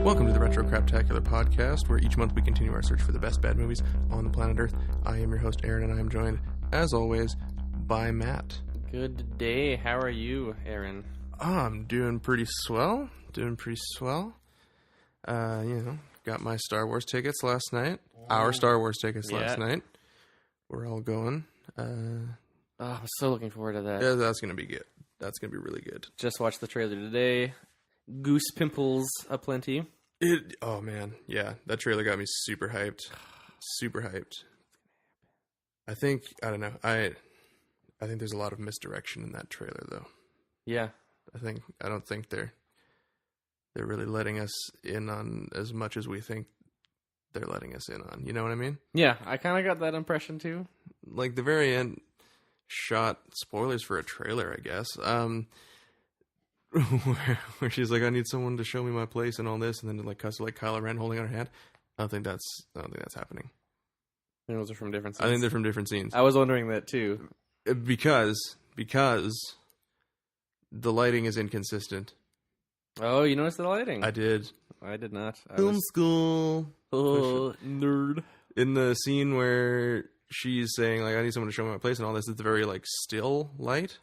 Welcome to the Retro Craptacular podcast, where each month we continue our search for the best bad movies on the planet Earth. I am your host, Aaron, and I am joined, as always, by Matt. Good day. How are you, Aaron? I'm doing pretty swell. Got my Star Wars tickets last night. Our Star Wars tickets last night. We're all going. I'm so looking forward to that. Yeah, that's going to be good. That's going to be really good. Just watched the trailer today. Goose pimples aplenty. Oh, man. Yeah, that trailer got me super hyped. I think there's a lot of misdirection in that trailer, though. Yeah. I don't think they're really letting us in on as much as we think they're letting us in on. You know what I mean? Yeah, I kind of got that impression, too. Like, the very end shot, spoilers for a trailer, I guess, where she's like, I need someone to show me my place and all this, and then it cuts to Kylo Ren holding out her hand. I don't think that's happening. Those are from different scenes. I think they're from different scenes. I was wondering that too. Because the lighting is inconsistent. Oh, you noticed the lighting? I did. I did not. Film school. Oh, nerd. In the scene where she's saying, I need someone to show me my place and all this, it's very, still light.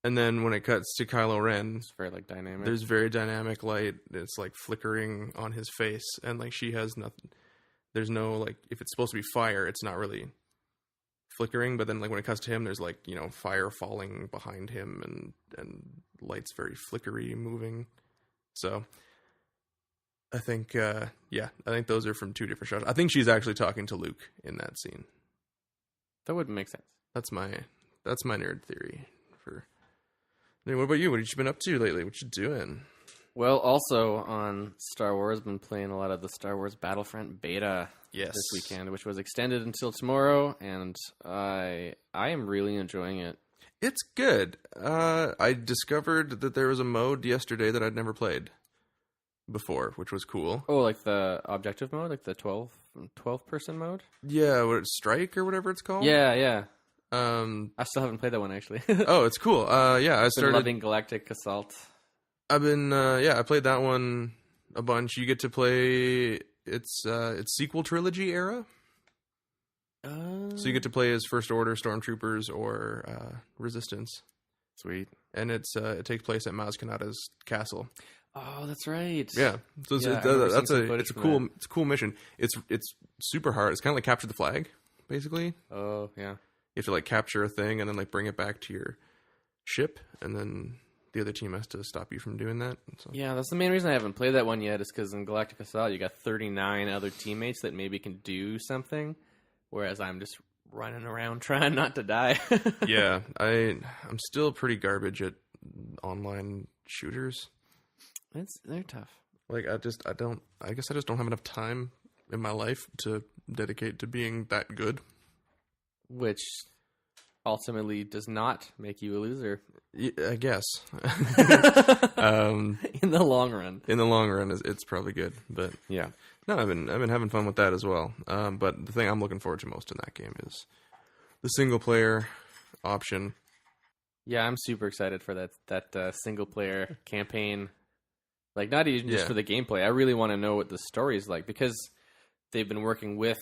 And then when it cuts to Kylo Ren, It's very, dynamic. there's very dynamic light. It's, flickering on his face. And, she has nothing. There's no, if it's supposed to be fire, it's not really flickering. But then, when it cuts to him, there's, fire falling behind him and light's very flickery moving. So, I think, I think those are from two different shots. I think she's actually talking to Luke in that scene. That would make sense. That's my nerd theory. What about you? What have you been up to lately? What you doing? Well, also on Star Wars, been playing a lot of the Star Wars Battlefront beta this weekend, which was extended until tomorrow, and I am really enjoying it. It's good. I discovered that there was a mode yesterday that I'd never played before, which was cool. Oh, the objective mode, the 12 person mode? Yeah, Strike or whatever it's called? Yeah. I still haven't played that one, actually. Oh, it's cool. I started loving Galactic Assault. I've been I played that one a bunch. You get to play it's sequel trilogy era. So you get to play as First Order, Stormtroopers, or Resistance. Sweet. And it takes place at Maz Kanata's castle. Oh, that's right. Yeah. So it's a cool mission. It's super hard. It's kind of like Capture the Flag, basically. Oh, yeah. You have to capture a thing and then bring it back to your ship, and then the other team has to stop you from doing that. So. Yeah, that's the main reason I haven't played that one yet, is because in Galactic Assault you got 39 other teammates that maybe can do something, whereas I'm just running around trying not to die. Yeah, I'm still pretty garbage at online shooters. They're tough. I guess I just don't have enough time in my life to dedicate to being that good. Which ultimately does not make you a loser. I guess. In the long run. In the long run, it's probably good. But yeah, no, I've been having fun with that as well. But the thing I'm looking forward to most in that game is the single player option. Yeah, I'm super excited for that single player campaign. Not even just for the gameplay. I really want to know what the story is like, because they've been working with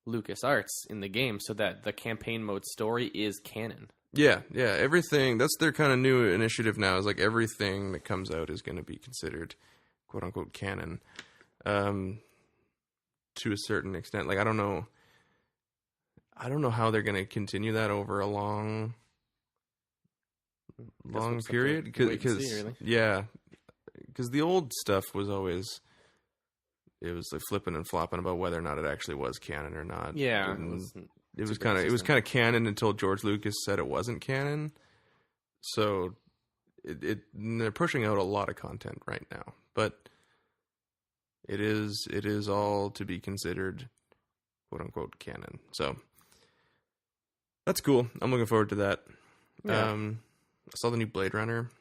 LucasArts in the game so that the campaign mode story is canon. Yeah, everything, that's their kind of new initiative now, is everything that comes out is going to be considered quote unquote canon to a certain extent. I don't know how they're going to continue that over a long period, because the old stuff was always, it was flipping and flopping about whether or not it actually was canon or not. Yeah, it was kind of canon until George Lucas said it wasn't canon. So they're pushing out a lot of content right now, but it is all to be considered quote unquote canon. So that's cool. I'm looking forward to that. Yeah. I saw the new Blade Runner.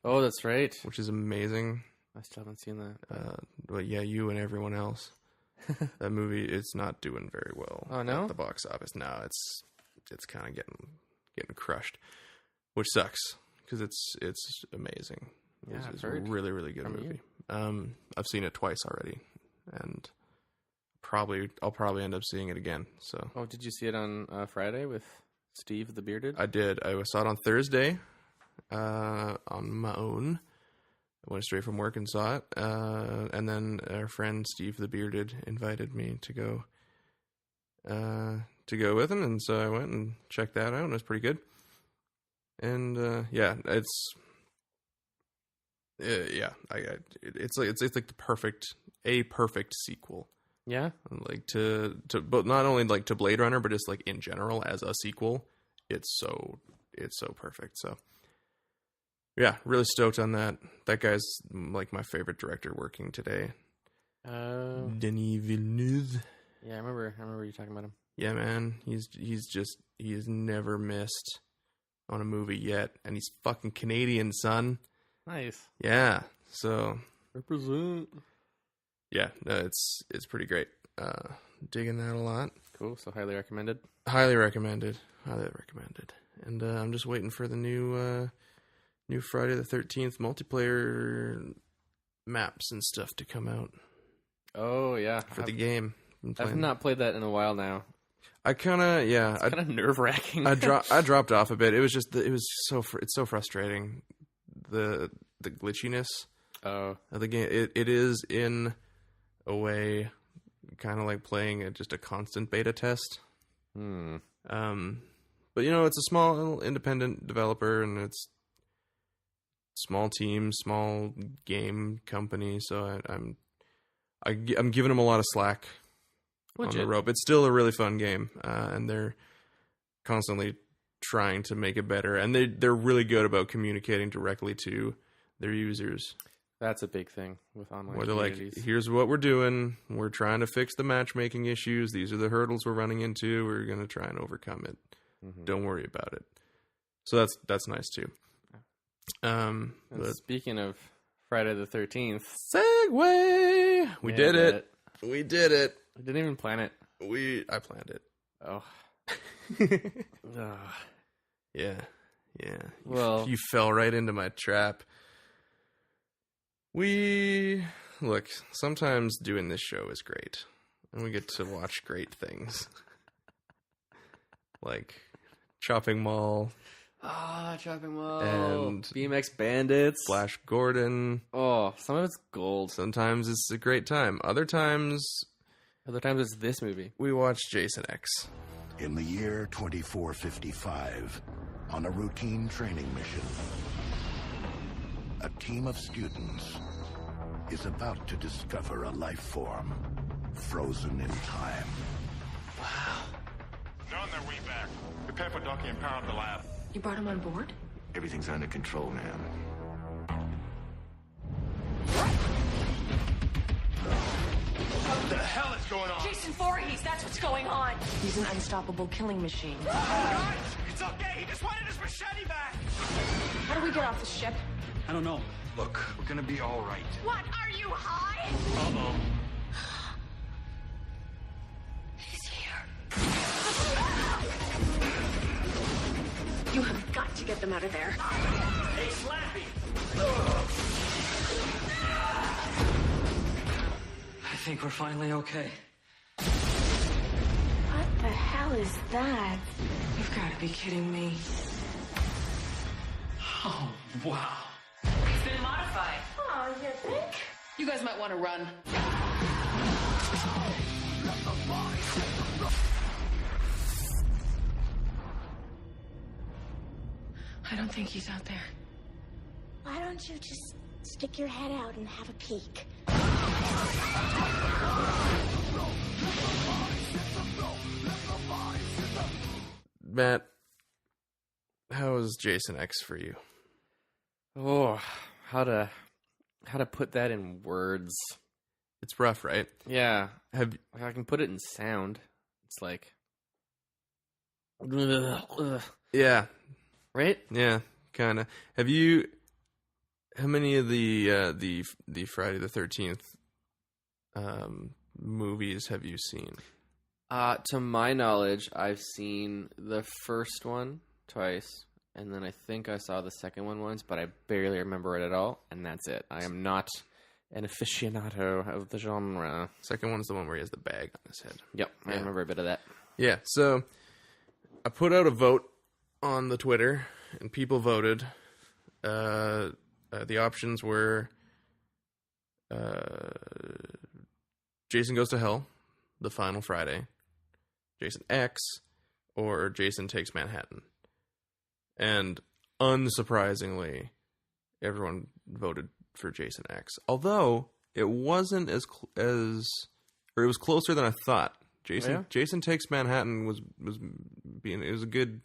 Oh, that's right. Which is amazing. I still haven't seen that. But yeah, you and everyone else. That movie, it's not doing very well. Oh, no? At the box office. No, it's kind of getting crushed, which sucks because it's amazing. Yeah, It's a really, really good movie. I've seen it twice already, and I'll probably end up seeing it again. So. Oh, did you see it on Friday with Steve the Bearded? I did. I saw it on Thursday, on my own. I went straight from work and saw it, and then our friend Steve the Bearded invited me to go with him, and so I went and checked that out, and it was pretty good. And it's like the perfect sequel. Yeah, like to but not only like to Blade Runner, but just like in general as a sequel, it's so perfect. So yeah, really stoked on that. That guy's like my favorite director working today. Denis Villeneuve. Yeah, I remember you talking about him. Yeah, man, he's never missed on a movie yet, and he's fucking Canadian, son. Nice. Yeah, so represent. Yeah, no, it's pretty great. Digging that a lot. Cool. So highly recommended. Highly recommended. And I'm just waiting for the new Friday the 13th multiplayer maps and stuff to come out. Oh yeah, for the game. I've not played that in a while now. It's kind of nerve wracking. I dropped off a bit. It was it's so frustrating. The glitchiness. Oh, of the game. It is in a way kind of like playing just a constant beta test. But it's a small independent developer, and it's small team, small game company, so I'm giving them a lot of slack. Legit. On the rope. It's still a really fun game, and they're constantly trying to make it better, and they're really good about communicating directly to their users. That's a big thing with online where they're communities. Like, here's what we're doing. We're trying to fix the matchmaking issues. These are the hurdles we're running into. We're going to try and overcome it. Mm-hmm. Don't worry about it. So that's nice too. But speaking of Friday the 13th. Segue! We did it. We did it. I didn't even plan it. I planned it. Oh. Yeah. Well, you fell right into my trap. Look, sometimes doing this show is great. And we get to watch great things. Like Chopping Mall. Chopping Mall. And BMX Bandits. Flash Gordon. Oh, some of it's gold. Sometimes it's a great time. Other times it's this movie. We watch Jason X. In the year 2455, on a routine training mission, a team of students is about to discover a life form frozen in time. Wow. They're on their way back. Prepare for docking and power up the lab. You brought him on board? Everything's under control, ma'am. What the hell is going on? Jason Voorhees, that's what's going on. He's an unstoppable killing machine. Guys, it's okay. He just wanted his machete back. How do we get off the ship? I don't know. Look, we're gonna be all right. What? Are you high? Uh-oh. He's here. You have got to get them out of there. Hey, Slappy! I think we're finally okay. What the hell is that? You've got to be kidding me. Oh, wow. It's been modified. Oh, you think? You guys might want to run. I don't think he's out there. Why don't you just stick your head out and have a peek? Matt, how is Jason X for you? Oh, how to put that in words? It's rough, right? Yeah. I can put it in sound. It's like, yeah, right? Yeah, kind of. How many of the Friday the 13th movies have you seen? To my knowledge, I've seen the first one twice, and then I think I saw the second one once, but I barely remember it at all, and that's it. I am not an aficionado of the genre. Second one's the one where he has the bag on his head. Yep, I Yeah. remember a bit of that. Yeah, so I put out a vote on the Twitter, and people voted. The options were Jason Goes to Hell, The Final Friday, Jason X, or Jason Takes Manhattan. And unsurprisingly, everyone voted for Jason X. Although it wasn't it was closer than I thought. Jason Takes Manhattan was a good.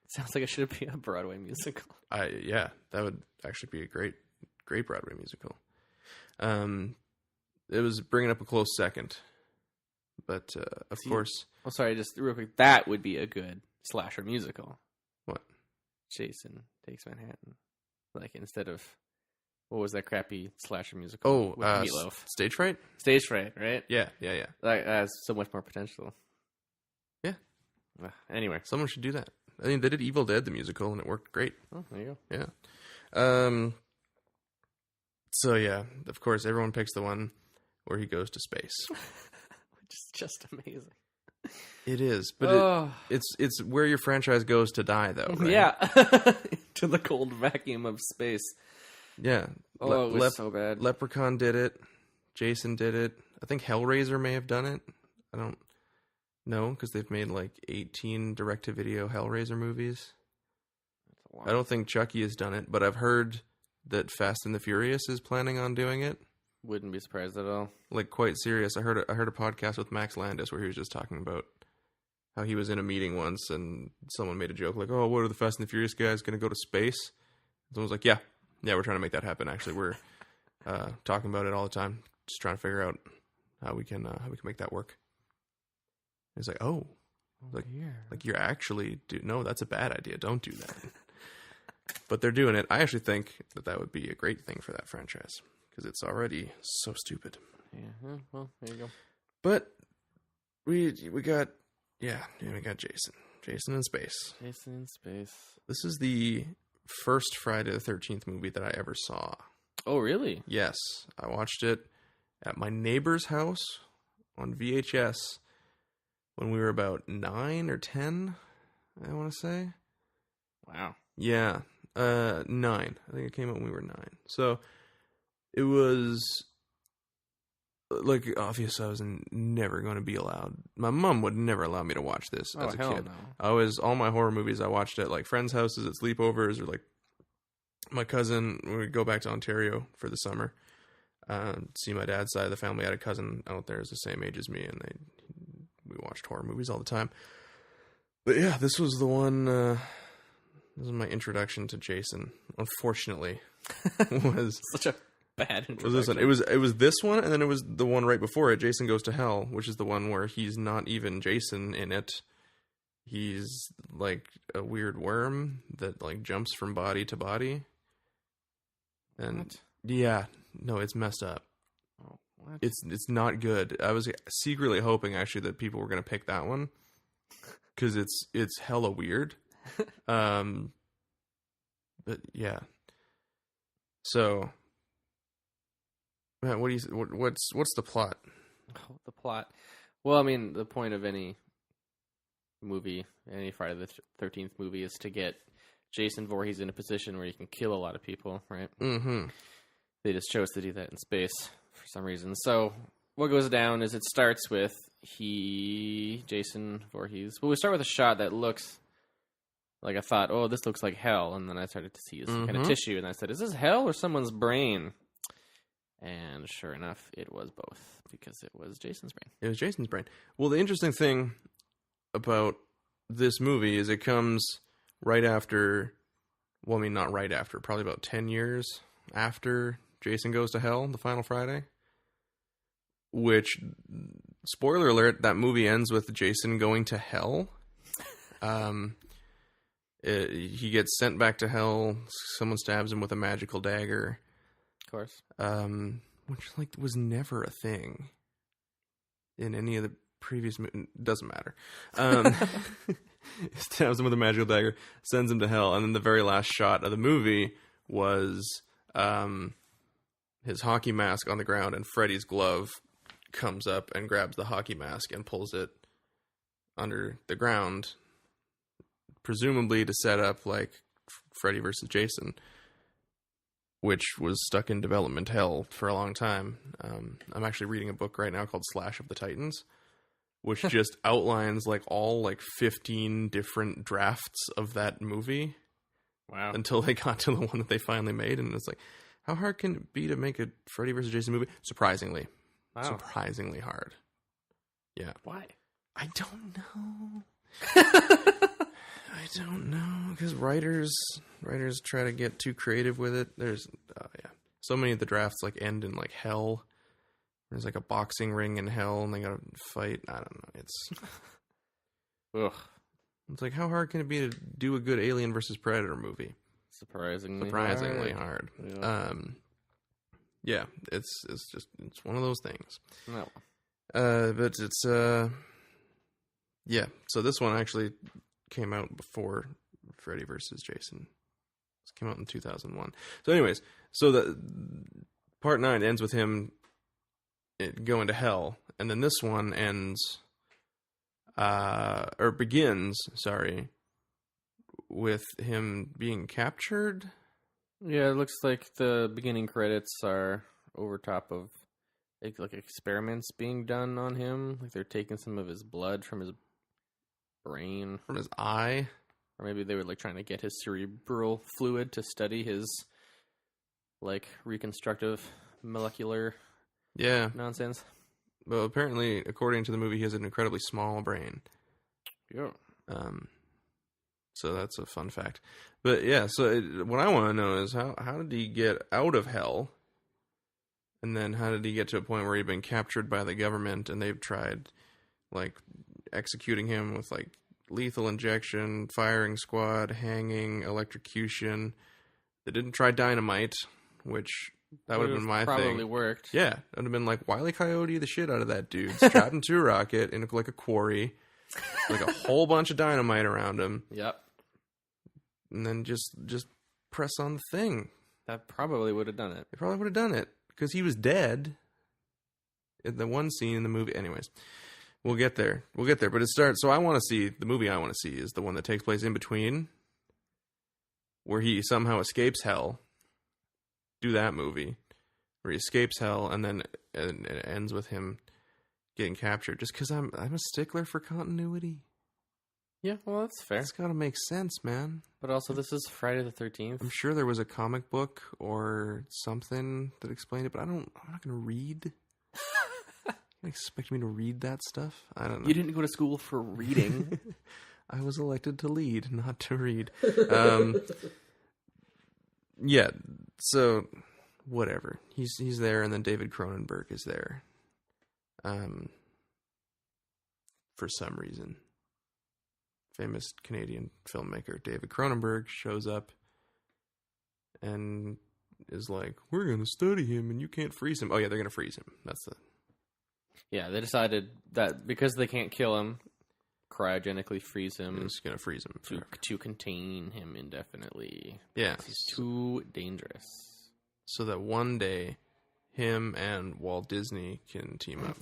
Sounds like it should be a Broadway musical. Yeah, that would actually be a great Broadway musical. It was bringing up a close second, but of course. Oh, sorry, just real quick. That would be a good slasher musical. What? Jason Takes Manhattan. Like instead of what was that crappy slasher musical? With Meatloaf. Stage Fright. Stage Fright, right? Yeah. That has so much more potential. Yeah. Anyway, Someone should do that. I mean, they did Evil Dead the musical, and it worked great. oh, there you go. Yeah. So yeah, of course, everyone picks the one where he goes to space. Which is just amazing. It is, but it's where your franchise goes to die, though. Right? Yeah, to the cold vacuum of space. Yeah. Oh, it was so bad. Leprechaun did it. Jason did it. I think Hellraiser may have done it. I don't know, because they've made like 18 direct-to-video Hellraiser movies. I don't think Chucky has done it, but I've heard that Fast and the Furious is planning on doing it. Wouldn't be surprised at all. Like, quite serious. I heard a podcast with Max Landis where he was just talking about how he was in a meeting once and someone made a joke like, "Oh, what are the Fast and the Furious guys going to go to space?" Someone was like, "Yeah, we're trying to make that happen. Actually, we're talking about it all the time, just trying to figure out how we can make that work." He's like, "Oh, like you're actually no, that's a bad idea. Don't do that." But they're doing it. I actually think that would be a great thing for that franchise because it's already so stupid. Yeah, well, there you go. But we got Jason in space. Jason in space. This is the first Friday the 13th movie that I ever saw. Oh, really? Yes, I watched it at my neighbor's house on VHS when we were about 9 or 10, I want to say. Wow. Yeah, 9. I think it came out when we were 9. So it was like, obviously I was never going to be allowed. My mom would never allow me to watch this as a kid. No. All my horror movies I watched at like friends' houses at sleepovers, or like my cousin, when we'd go back to Ontario for the summer, see my dad's side of the family. I had a cousin out there who's the same age as me, and we watched horror movies all the time. But yeah, this was the one. This was my introduction to Jason. Unfortunately, was such a bad introduction. Was this one? It was this one, and then it was the one right before it, Jason Goes to Hell, which is the one where he's not even Jason in it. He's like a weird worm that like jumps from body to body. And what? Yeah, no, it's messed up. Oh, what? It's not good. I was secretly hoping actually that people were going to pick that one because it's hella weird. But yeah. So, Matt, what's the plot? Oh, the plot. Well, I mean, the point of any movie, any Friday the 13th movie, is to get Jason Voorhees in a position where he can kill a lot of people, right? Mm-hmm. They just chose to do that in space for some reason. So what goes down is it starts with Jason Voorhees. Well, we start with a shot that looks like, I thought, oh, this looks like hell. And then I started to see his kind of tissue. And I said, is this hell or someone's brain? And sure enough, it was both, because it was Jason's brain. It was Jason's brain. Well, the interesting thing about this movie is it comes right after, well, I mean, not right after, probably about 10 years after Jason Goes to Hell, The Final Friday. Which, spoiler alert, that movie ends with Jason going to hell. He gets sent back to hell. Someone stabs him with a magical dagger. Of course. Which like was never a thing in any of the previous movies. Doesn't matter. Stabs him with a magical dagger, sends him to hell, and then the very last shot of the movie was his hockey mask on the ground, and Freddy's glove comes up and grabs the hockey mask and pulls it under the ground, presumably to set up like Freddy versus Jason, which was stuck in development hell for a long time. I'm actually reading a book right now called Slash of the Titans, which just outlines like all like 15 different drafts of that movie. Wow. Until they got to the one that they finally made. And it's like, how hard can it be to make a Freddy vs. Jason movie? Surprisingly. Wow. Surprisingly hard. Yeah. Why? I don't know. I don't know. Because writers try to get too creative with it. There's, so many of the drafts like end in like hell. There's like a boxing ring in hell and they gotta fight. I don't know. Ugh. It's like, how hard can it be to do a good Alien versus Predator movie? Surprisingly hard. Yeah. It's one of those things. No. But it's so this one actually came out before Freddy versus Jason. It came out in 2001. So anyways, so the part 9 ends with him going to hell, and then this one begins with him being captured. Yeah, it looks like the beginning credits are over top of like experiments being done on him. Like they're taking some of his blood from his brain, from his eye, or maybe they were like trying to get his cerebral fluid to study his like reconstructive molecular nonsense. Well, apparently, according to the movie, he has an incredibly small brain. Yeah. So that's a fun fact. But yeah, so what I want to know is how did he get out of hell? And then how did he get to a point where he'd been captured by the government and they've tried like executing him with like lethal injection, firing squad, hanging, electrocution. They didn't try dynamite, which that would have been my probably thing. Probably worked. Yeah, it would have been like Wile E. Coyote the shit out of that dude, strapped into a rocket in like a quarry, like a whole bunch of dynamite around him. Yep. And then just press on the thing. That probably would have done it. They probably would have done it because he was dead in the one scene in the movie. Anyways, we'll get there. But it starts. So I want to see the movie. I want to see is the one that takes place in between, where he somehow escapes hell. Do that movie where he escapes hell and then it ends with him getting captured. Just because I'm a stickler for continuity. Yeah, well, that's fair. It's got to make sense, man. But also, this is Friday the 13th. I'm sure there was a comic book or something that explained it, but I'm not going to read. You expect me to read that stuff? I don't know. You didn't go to school for reading. I was elected to lead, not to read. Yeah, so whatever. He's there, and then David Cronenberg is there. For some reason. Famous Canadian filmmaker David Cronenberg shows up and is like, we're going to study him and you can't freeze him. Oh yeah, they're going to freeze him. Yeah, they decided that because they can't kill him, cryogenically freeze him. They're just going to freeze him to contain him indefinitely. Yeah. He's too dangerous. So that one day him and Walt Disney can team up.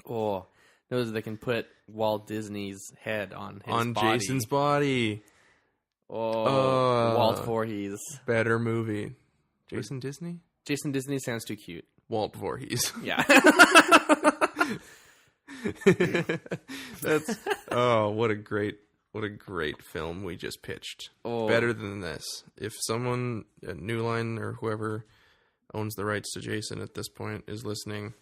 Oh, knows they can put Walt Disney's head on his body. Jason's body. Oh, Walt Voorhees. Better movie. Jason Disney? Jason Disney sounds too cute. Walt Voorhees. Yeah. That's what a great film we just pitched. Oh. Better than this. If someone at New Line or whoever owns the rights to Jason at this point is listening,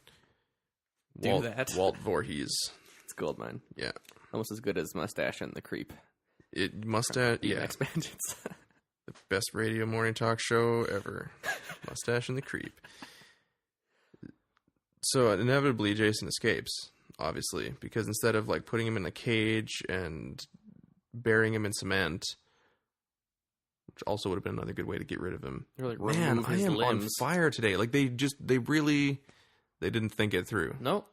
Do that. Walt Voorhees. It's goldmine. Yeah. Almost as good as Mustache and the Creep. Mustache, yeah. Expansions. The best radio morning talk show ever. Mustache and the Creep. So inevitably Jason escapes, obviously, because instead of like putting him in a cage and burying him in cement, which also would have been another good way to get rid of him. You're like, man, remove I his am limbs. on fire today. Like they didn't think it through. No.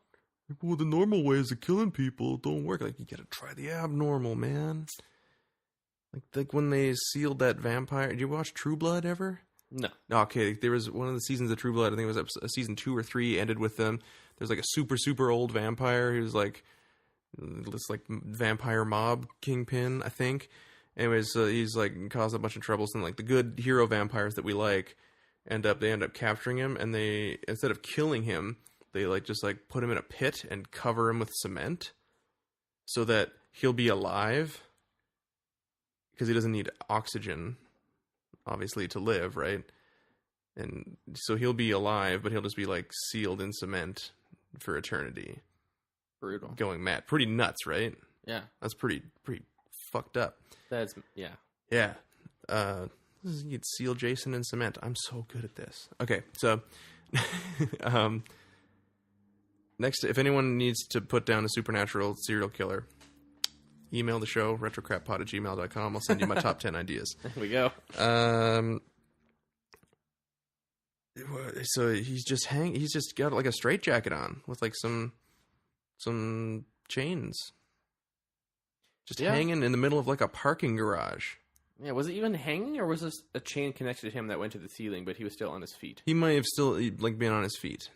Well, the normal ways of killing people don't work. Like, you gotta try the abnormal, man. Like when they sealed that vampire. Did you watch True Blood ever? No. Okay, there was one of the seasons of True Blood. I think it was season 2 or 3. Ended with them. There's like a super old vampire. He was like this like vampire mob kingpin, I think. Anyways, he's like caused a bunch of troubles, and like the good hero vampires that we like they end up capturing him, and they, instead of killing him, they like just like put him in a pit and cover him with cement so that he'll be alive, because he doesn't need oxygen, obviously, to live, right? And so he'll be alive, but he'll just be like sealed in cement for eternity. Brutal. Going mad. Pretty nuts, right? Yeah. That's pretty fucked up. That's, yeah. Yeah. You'd seal Jason in cement. I'm so good at this. Okay, so next, if anyone needs to put down a supernatural serial killer, email the show, retrocrappod@gmail.com. I'll send you my top 10 ideas. There we go. So he's just got like a straitjacket on with like some chains. Just hanging in the middle of like a parking garage. Yeah, was it even hanging, or was this a chain connected to him that went to the ceiling, but he was still on his feet? He might have still like been on his feet.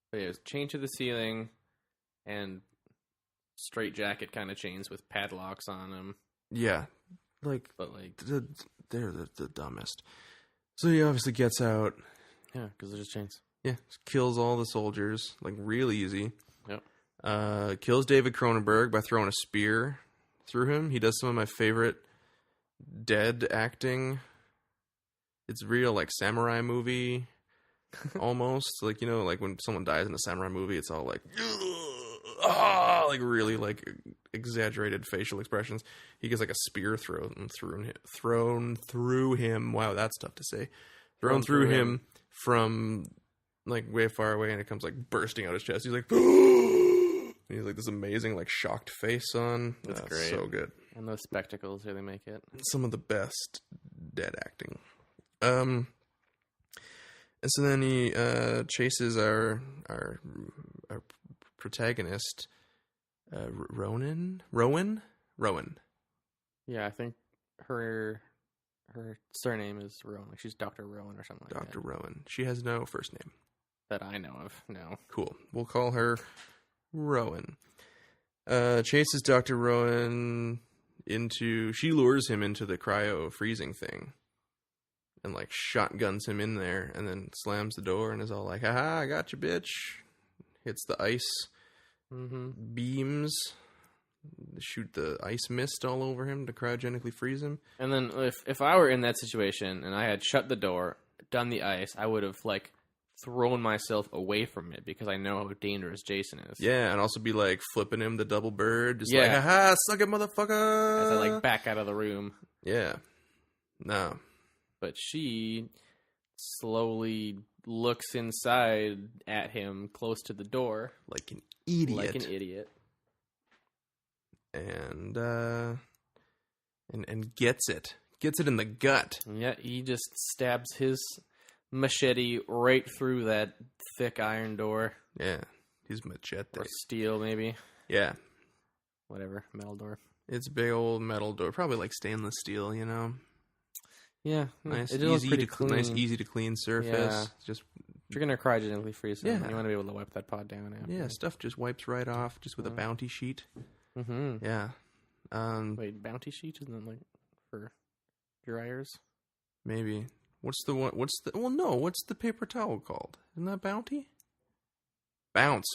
But it was chained to the ceiling, and straight jacket kind of chains with padlocks on them. Yeah, but they're the dumbest. So he obviously gets out. Yeah, because they're just chains. Yeah, kills all the soldiers like real easy. Yep. Kills David Cronenberg by throwing a spear through him. He does some of my favorite dead acting. It's real like samurai movie almost. Like, you know, like when someone dies in a samurai movie, it's all like like really like exaggerated facial expressions. He gets like a spear thrown through him. Wow, that's tough to say. Thrown through him from like way far away, and it comes like bursting out his chest. He's like and he's like this amazing like shocked face on. That's great. So good. And those spectacles really make it. Some of the best dead acting. And so then he chases our protagonist, Rowan. Yeah, I think her surname is Rowan. Like she's Dr. Rowan or something like that. Dr. Rowan. She has no first name that I know of. No. Cool. We'll call her Rowan. Chases Dr. Rowan she lures him into the cryo freezing thing and like shotguns him in there, and then slams the door and is all like, haha, I got you, bitch. Hits the ice beams, shoot the ice mist all over him to cryogenically freeze him. And then if I were in that situation and I had shut the door, done the ice, I would have like thrown myself away from it because I know how dangerous Jason is. Yeah, and also be like flipping him the double bird, just like, haha, suck it, motherfucker. As I like back out of the room. Yeah. No. But she slowly looks inside at him close to the door. Like an idiot. And gets it. Gets it in the gut. Yeah, he just stabs his machete right through that thick iron door. Yeah, his machete. Or steel, maybe. Yeah. Whatever, metal door. It's a big old metal door. Probably like stainless steel, you know? Yeah. Nice, it easy to clean. Nice, easy to clean surface. Yeah. Just if you're going to cryogenically freeze them, you want to be able to wipe that pod down after. Yeah, stuff just wipes right off, just with a bounty sheet. Mm-hmm. Yeah. Wait, bounty sheet? Isn't that like for dryers? Maybe. What's the paper towel called? Isn't that bounty? Bounce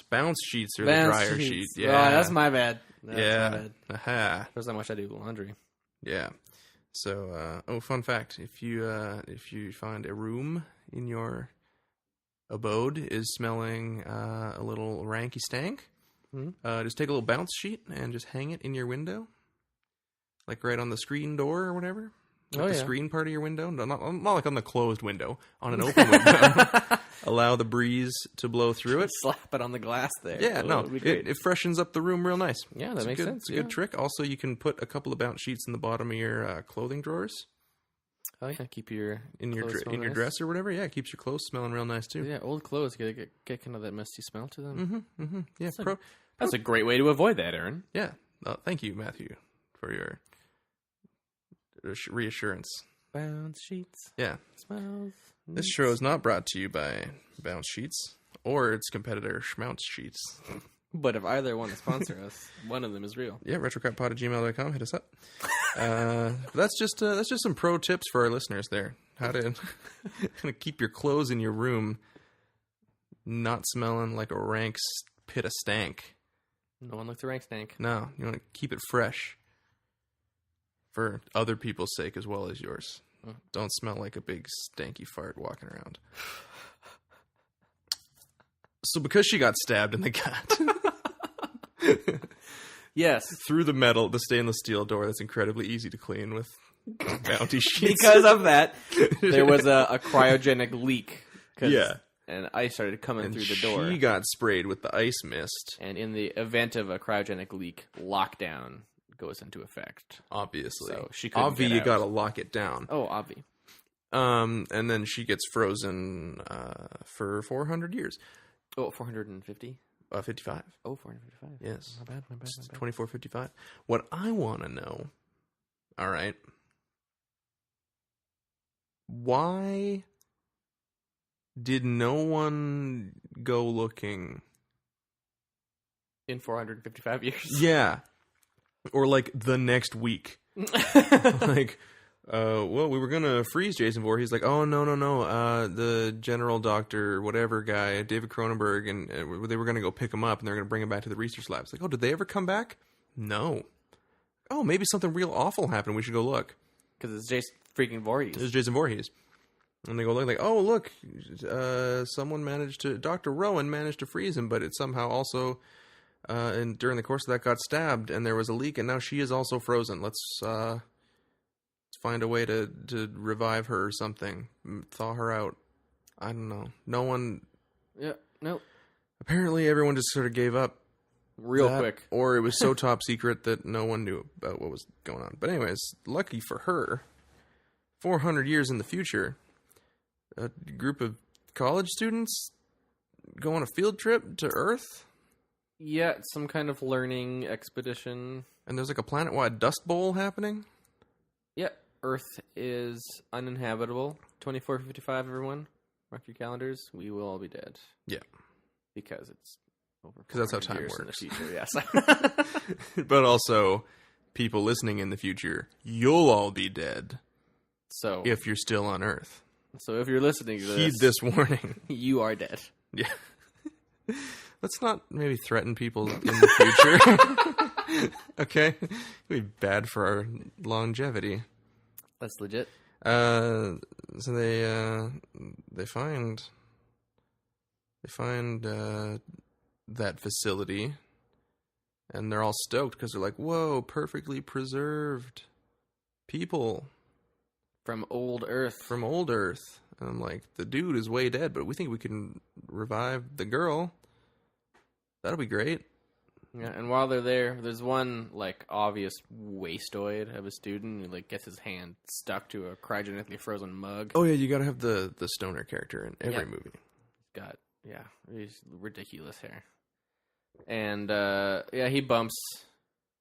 sheets are the dryer sheet. Yeah, oh, that's my bad. That's my bad. Aha. That's how much I do laundry. Yeah. So, fun fact: if you find a room in your abode is smelling a little ranky stank, just take a little bounce sheet and just hang it in your window, like right on the screen door or whatever. Like the screen part of your window. No, not like on the closed window. On an open window. Allow the breeze to blow through it. Slap it on the glass there. Yeah, it freshens up the room real nice. Yeah, that makes sense. It's a good trick. Also, you can put a couple of bounce sheets in the bottom of your clothing drawers. Oh yeah, keep your your dress or whatever. Yeah, it keeps your clothes smelling real nice too. Yeah, old clothes get kind of that musty smell to them. Yeah, that's a great way to avoid that, Aaron. Yeah, thank you, Matthew, for your reassurance. Bounce sheets. Yeah. Smells. This show is not brought to you by Bounce Sheets or its competitor Schmounce Sheets. But if either want to sponsor us, one of them is real. Yeah, retrocrappod@gmail.com. Hit us up. That's just some pro tips for our listeners there. How to kind of keep your clothes in your room not smelling like a rank pit of stank. No one likes the rank stank. No, you want to keep it fresh for other people's sake as well as yours. Don't smell like a big stanky fart walking around. So because she got stabbed in the gut... Yes. Through the stainless steel door that's incredibly easy to clean with Bounty sheets. Because of that, there was a cryogenic leak. Yeah. And ice started coming through the door. She got sprayed with the ice mist. And in the event of a cryogenic leak, lockdown goes into effect. Obviously. So she couldn't get you out. gotta lock it down. Oh, obvi. And then she gets frozen for 400 years. Oh, 450? 55. Oh, 455. Yes. My bad. 2455. What I want to know, all right, why did no one go looking? In 455 years? Yeah. Or like the next week. Like, well, we were going to freeze Jason Voorhees. Like, oh, no. The general doctor, whatever guy, David Cronenberg, and they were going to go pick him up, and they're going to bring him back to the research labs. Like, oh, did they ever come back? No. Oh, maybe something real awful happened. We should go look. Because it's Jason freaking Voorhees. It's Jason Voorhees. And they go look, like, oh, look, Dr. Rowan managed to freeze him, but it somehow also, and during the course of that, got stabbed, and there was a leak, and now she is also frozen. Let's find a way to revive her or something. Thaw her out. I don't know. No one... Yeah, no. Apparently everyone just sort of gave up. Real quick. Or it was so top secret that no one knew about what was going on. But anyways, lucky for her, 400 years in the future, a group of college students go on a field trip to Earth. Yeah, some kind of learning expedition. And there's like a planet-wide dust bowl happening. Yeah, Earth is uninhabitable. 2455, everyone. Mark your calendars. We will all be dead. Yeah. Because it's over. Because that's how time years works. In the future, yes. But also, people listening in the future, you'll all be dead. So if you're still on Earth. So if you're listening to heed this warning. You are dead. Yeah. Let's not maybe threaten people in the future. Okay? It'd be bad for our longevity. That's legit. So they find that facility, and they're all stoked because they're like, whoa, perfectly preserved people. From old Earth. From old Earth. And I'm like, the dude is way dead, but we think we can revive the girl. That'll be great. Yeah, and while they're there, there's one, like, obvious wastoid of a student who, like, gets his hand stuck to a cryogenically frozen mug. Oh, yeah, you gotta have the stoner character in every movie. He's ridiculous hair. And, he bumps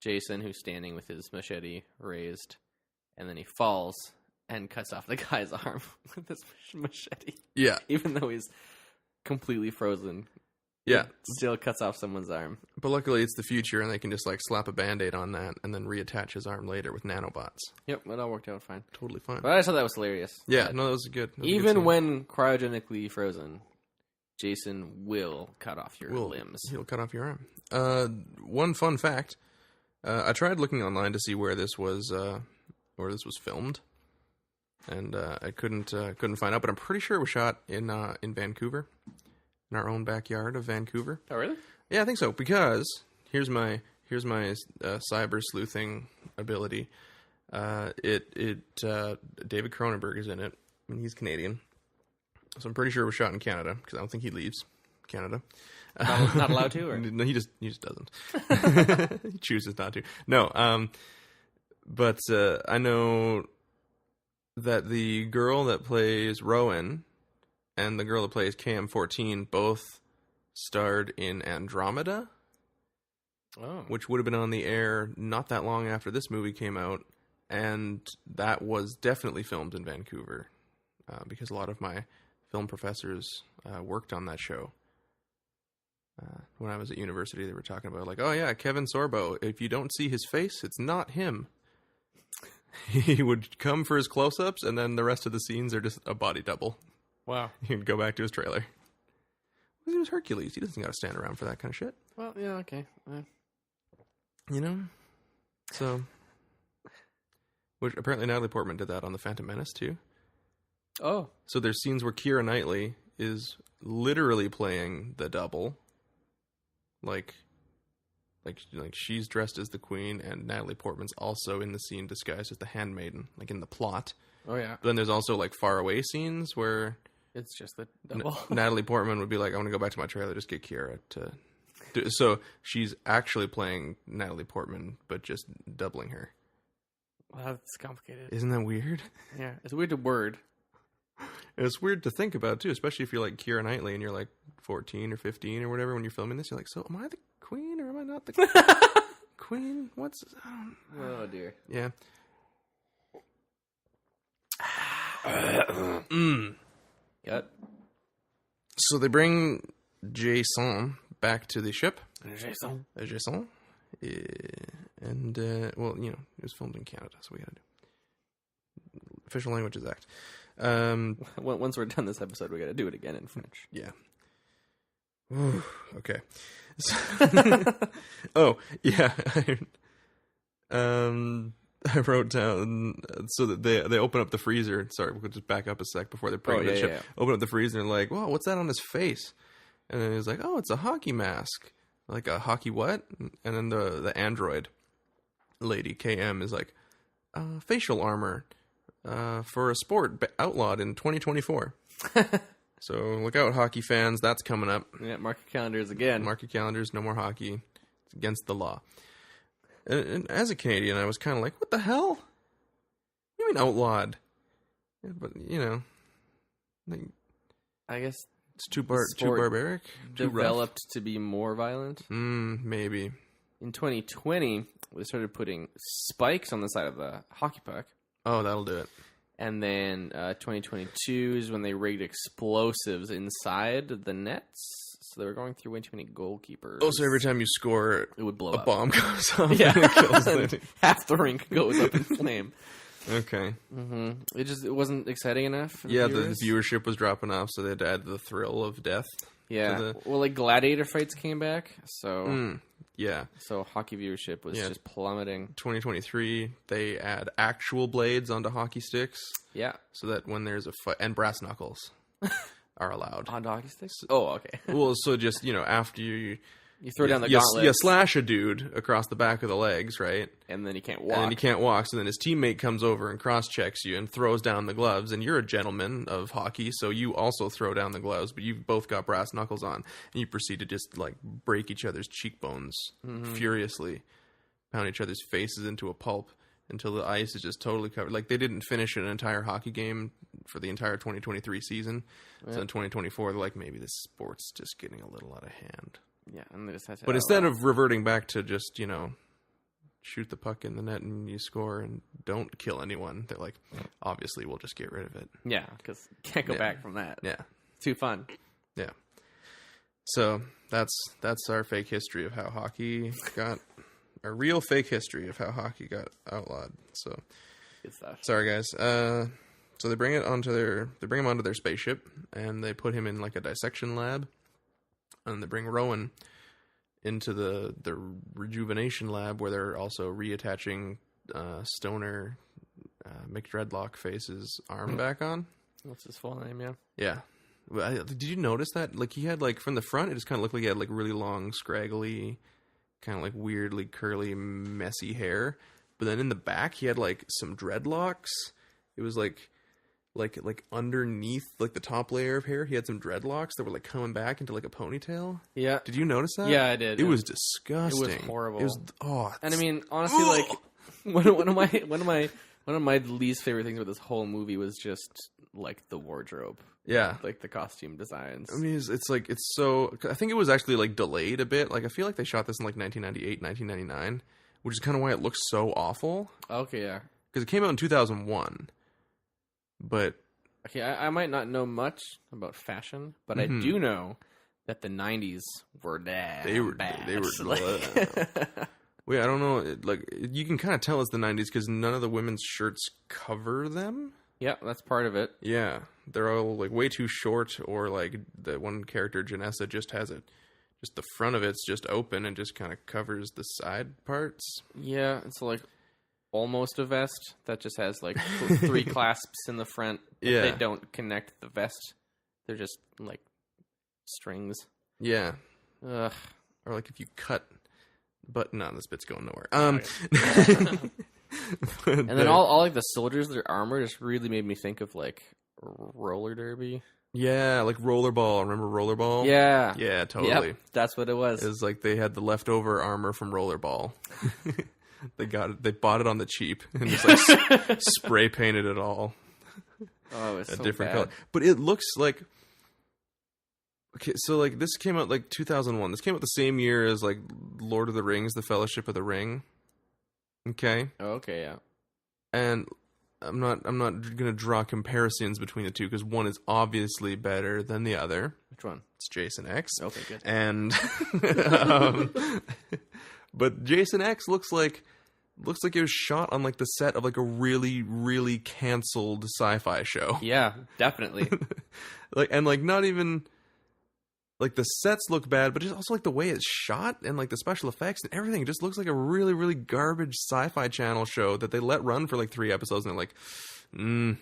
Jason, who's standing with his machete raised, and then he falls and cuts off the guy's arm with his machete. Yeah. Even though he's completely frozen. Yeah. Still cuts off someone's arm. But luckily it's the future, and they can just, like, slap a Band-Aid on that and then reattach his arm later with nanobots. Yep, it all worked out fine. Totally fine. But I just thought that was hilarious. Yeah, no, that was good. Even when cryogenically frozen, Jason will cut off your limbs. He'll cut off your arm. One fun fact. I tried looking online to see where this was filmed. And I couldn't find out, but I'm pretty sure it was shot in Vancouver. In our own backyard of Vancouver. Oh, really? Yeah, I think so. Because here's my cyber sleuthing ability. David Cronenberg is in it, and he's Canadian. So I'm pretty sure it was shot in Canada because I don't think he leaves Canada. Not allowed to, or no, he just doesn't. He chooses not to. No, but I know that the girl that plays Rowan and the girl that plays KM-14 both starred in Andromeda, which would have been on the air not that long after this movie came out, And that was definitely filmed in Vancouver because a lot of my film professors worked on that show. When I was at university, they were talking about like, oh yeah, Kevin Sorbo. If you don't see his face, it's not him. He would come for his close-ups, and then the rest of the scenes are just a body double. Wow. He'd go back to his trailer. He was Hercules. He doesn't got to stand around for that kind of shit. Well, yeah, okay. You know? So, which apparently Natalie Portman did that on The Phantom Menace, too. Oh. So there's scenes where Keira Knightley is literally playing the double. Like she's dressed as the queen, and Natalie Portman's also in the scene disguised as the handmaiden, like in the plot. Oh, yeah. But then there's also like far away scenes where It's just the double. Natalie Portman would be like, I want to go back to my trailer, just get Keira to do. So she's actually playing Natalie Portman, but just doubling her. Well, that's complicated. Isn't that weird? Yeah, it's a weird word. And it's weird to think about, too, especially if you're like Keira Knightley and you're like 14 or 15 or whatever when you're filming this. You're like, so am I the queen or am I not the queen? What's... Oh, dear. Yeah. Got So they bring Jason back to the ship. Jason. Jason. And, well, you know, it was filmed in Canada, so we gotta do Official Languages Act. Once we're done this episode, we got to do it again in French. Yeah. Ooh, okay. Oh, yeah. I wrote down so that they open up the freezer. Sorry, we'll just back up a sec before they bring the ship. Yeah. Open up the freezer and like, whoa, what's that on his face? And then he's like, oh, it's a hockey mask. Like a hockey what? And then the android lady KM is like, facial armor for a sport outlawed in 2024. So look out, hockey fans. That's coming up. Yeah, mark your calendars again. Mark your calendars. No more hockey. It's against the law. And as a Canadian, I was kind of like, what the hell? What do you mean outlawed? Yeah, but, you know, like, I guess it's too barbaric. Too developed to be more violent. Maybe. In 2020, they started putting spikes on the side of the hockey puck. Oh, that'll do it. And then 2022 is when they rigged explosives inside the nets. So they were going through way too many goalkeepers. Oh, so every time you score, it would blow a up. bomb goes off. Yeah, and it kills the... half the rink goes up in flame. Okay. Mm-hmm. It wasn't exciting enough. For the yeah, viewers. the viewership was dropping off, so they had to add the thrill of death. Yeah. Well, like gladiator fights came back, so yeah. So hockey viewership was just plummeting. 2023, they add actual blades onto hockey sticks. Yeah. So that when there's a fight, and brass knuckles are allowed. On hockey sticks? Oh, okay. Well, so just, you know, after you throw down the gauntlet. You slash a dude across the back of the legs, right? And then he can't walk. And then he can't walk, so then his teammate comes over and cross-checks you and throws down the gloves, and you're a gentleman of hockey, so you also throw down the gloves, but you've both got brass knuckles on, and you proceed to just, like, break each other's cheekbones furiously, pound each other's faces into a pulp until the ice is just totally covered. Like, they didn't finish an entire hockey game for the entire 2023 season, so in 2024, they're like, maybe this sport's just getting a little out of hand. Yeah, and they just had to. But instead of reverting back to just, you know, shoot the puck in the net and you score and don't kill anyone, they're like, obviously we'll just get rid of it. Yeah, because can't go back from that. Yeah. Too fun. Yeah. So that's our fake history of how hockey got a real fake history of how hockey got outlawed. So good stuff. Sorry guys. So they bring him onto their spaceship and they put him in like a dissection lab. And they bring Rowan into the rejuvenation lab where they're also reattaching Stoner McDreadlock Face's arm back on. What's his full name? Yeah. Yeah. Did you notice that? Like he had like from the front, it just kind of looked like he had like really long, scraggly, kind of like weirdly curly, messy hair. But then in the back, he had like some dreadlocks. It was like underneath like the top layer of hair, he had some dreadlocks that were like coming back into like a ponytail. Yeah. Did you notice that? Yeah, I did. It was disgusting. It was horrible. It was and I mean, honestly, like one of my least favorite things with this whole movie was just like the wardrobe. Yeah. Like the costume designs. I mean, it's so. I think it was actually like delayed a bit. Like I feel like they shot this in like 1998, 1999, which is kind of why it looks so awful. Okay, yeah. because it came out in 2001. But Okay, I might not know much about fashion, but I do know that the 90s were bad. They were bad. Wait, I don't know. Like, you can kind of tell it's the 90s because none of the women's shirts cover them. Yeah, that's part of it. Yeah, they're all like way too short, or like the one character, Janessa, just has it. Just the front of it's just open and just kind of covers the side parts. Yeah, it's like almost a vest that just has like 3 clasps in the front. Yeah. They don't connect the vest. They're just like strings. Yeah. Ugh. Or like if you cut, but no, this bit's going nowhere. And then all like the soldiers, their armor just really made me think of like roller derby. Yeah, like rollerball. Remember rollerball? Yeah. Yeah, totally. Yep, that's what it was. It was like they had the leftover armor from rollerball. They bought it on the cheap and just like spray painted it all Oh, it's a so different bad. color. But it looks like, okay, so like this came out like 2001. This came out the same year as like Lord of the Rings, The Fellowship of the Ring. Okay, Oh, okay, yeah. and I'm not gonna draw comparisons between the two because one is obviously better than the other. Which one? It's Jason X. Okay, good. And but Jason X looks like it was shot on like the set of like a really, really canceled sci-fi show. Yeah, definitely. Like, and like not even like the sets look bad, but just also like the way it's shot and like the special effects and everything. It just looks like a really, really garbage sci-fi channel show that they let run for like 3 episodes and they're like,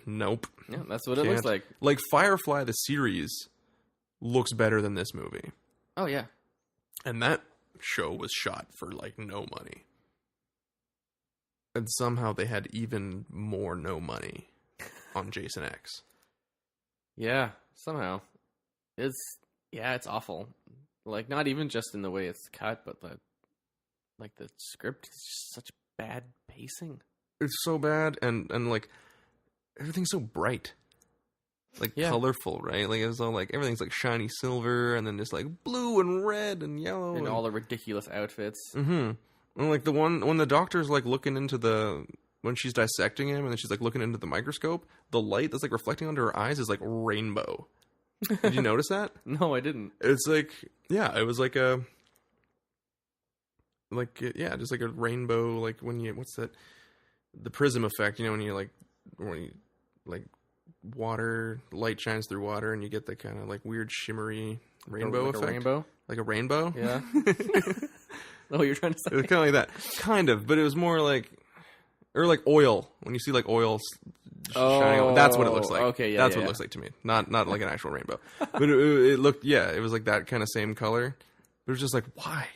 nope. Yeah, that's what it looks Can't. like. Like Firefly, the series, looks better than this movie. Oh, yeah. And that show was shot for like no money. And somehow they had even more no money on Jason X. Yeah, somehow. It's awful. Like, not even just in the way it's cut, but the script is just such bad pacing. It's so bad, and like everything's so bright. Like colorful, right? Like it's all like everything's like shiny silver and then just like blue and red and yellow. And all the ridiculous outfits. Mm-hmm. And like the one when the doctor's like looking into when she's dissecting him and then she's like looking into the microscope, the light that's like reflecting onto her eyes is like rainbow. Did you notice that? No, I didn't. It's like, yeah, it was like just like a rainbow, like when you, what's that? The prism effect, you know, when you water, light shines through water and you get the kind of like weird shimmery rainbow like effect. A rainbow? Like a rainbow? Yeah. Oh, you're trying to say? It was kind of like that. Kind of, but it was more like, or like oil. When you see like oil shining on, that's what it looks like. Okay, yeah, that's yeah, what yeah. it looks like to me. Not like an actual rainbow. But it looked, yeah, it was like that kind of same color. But it was just like, why?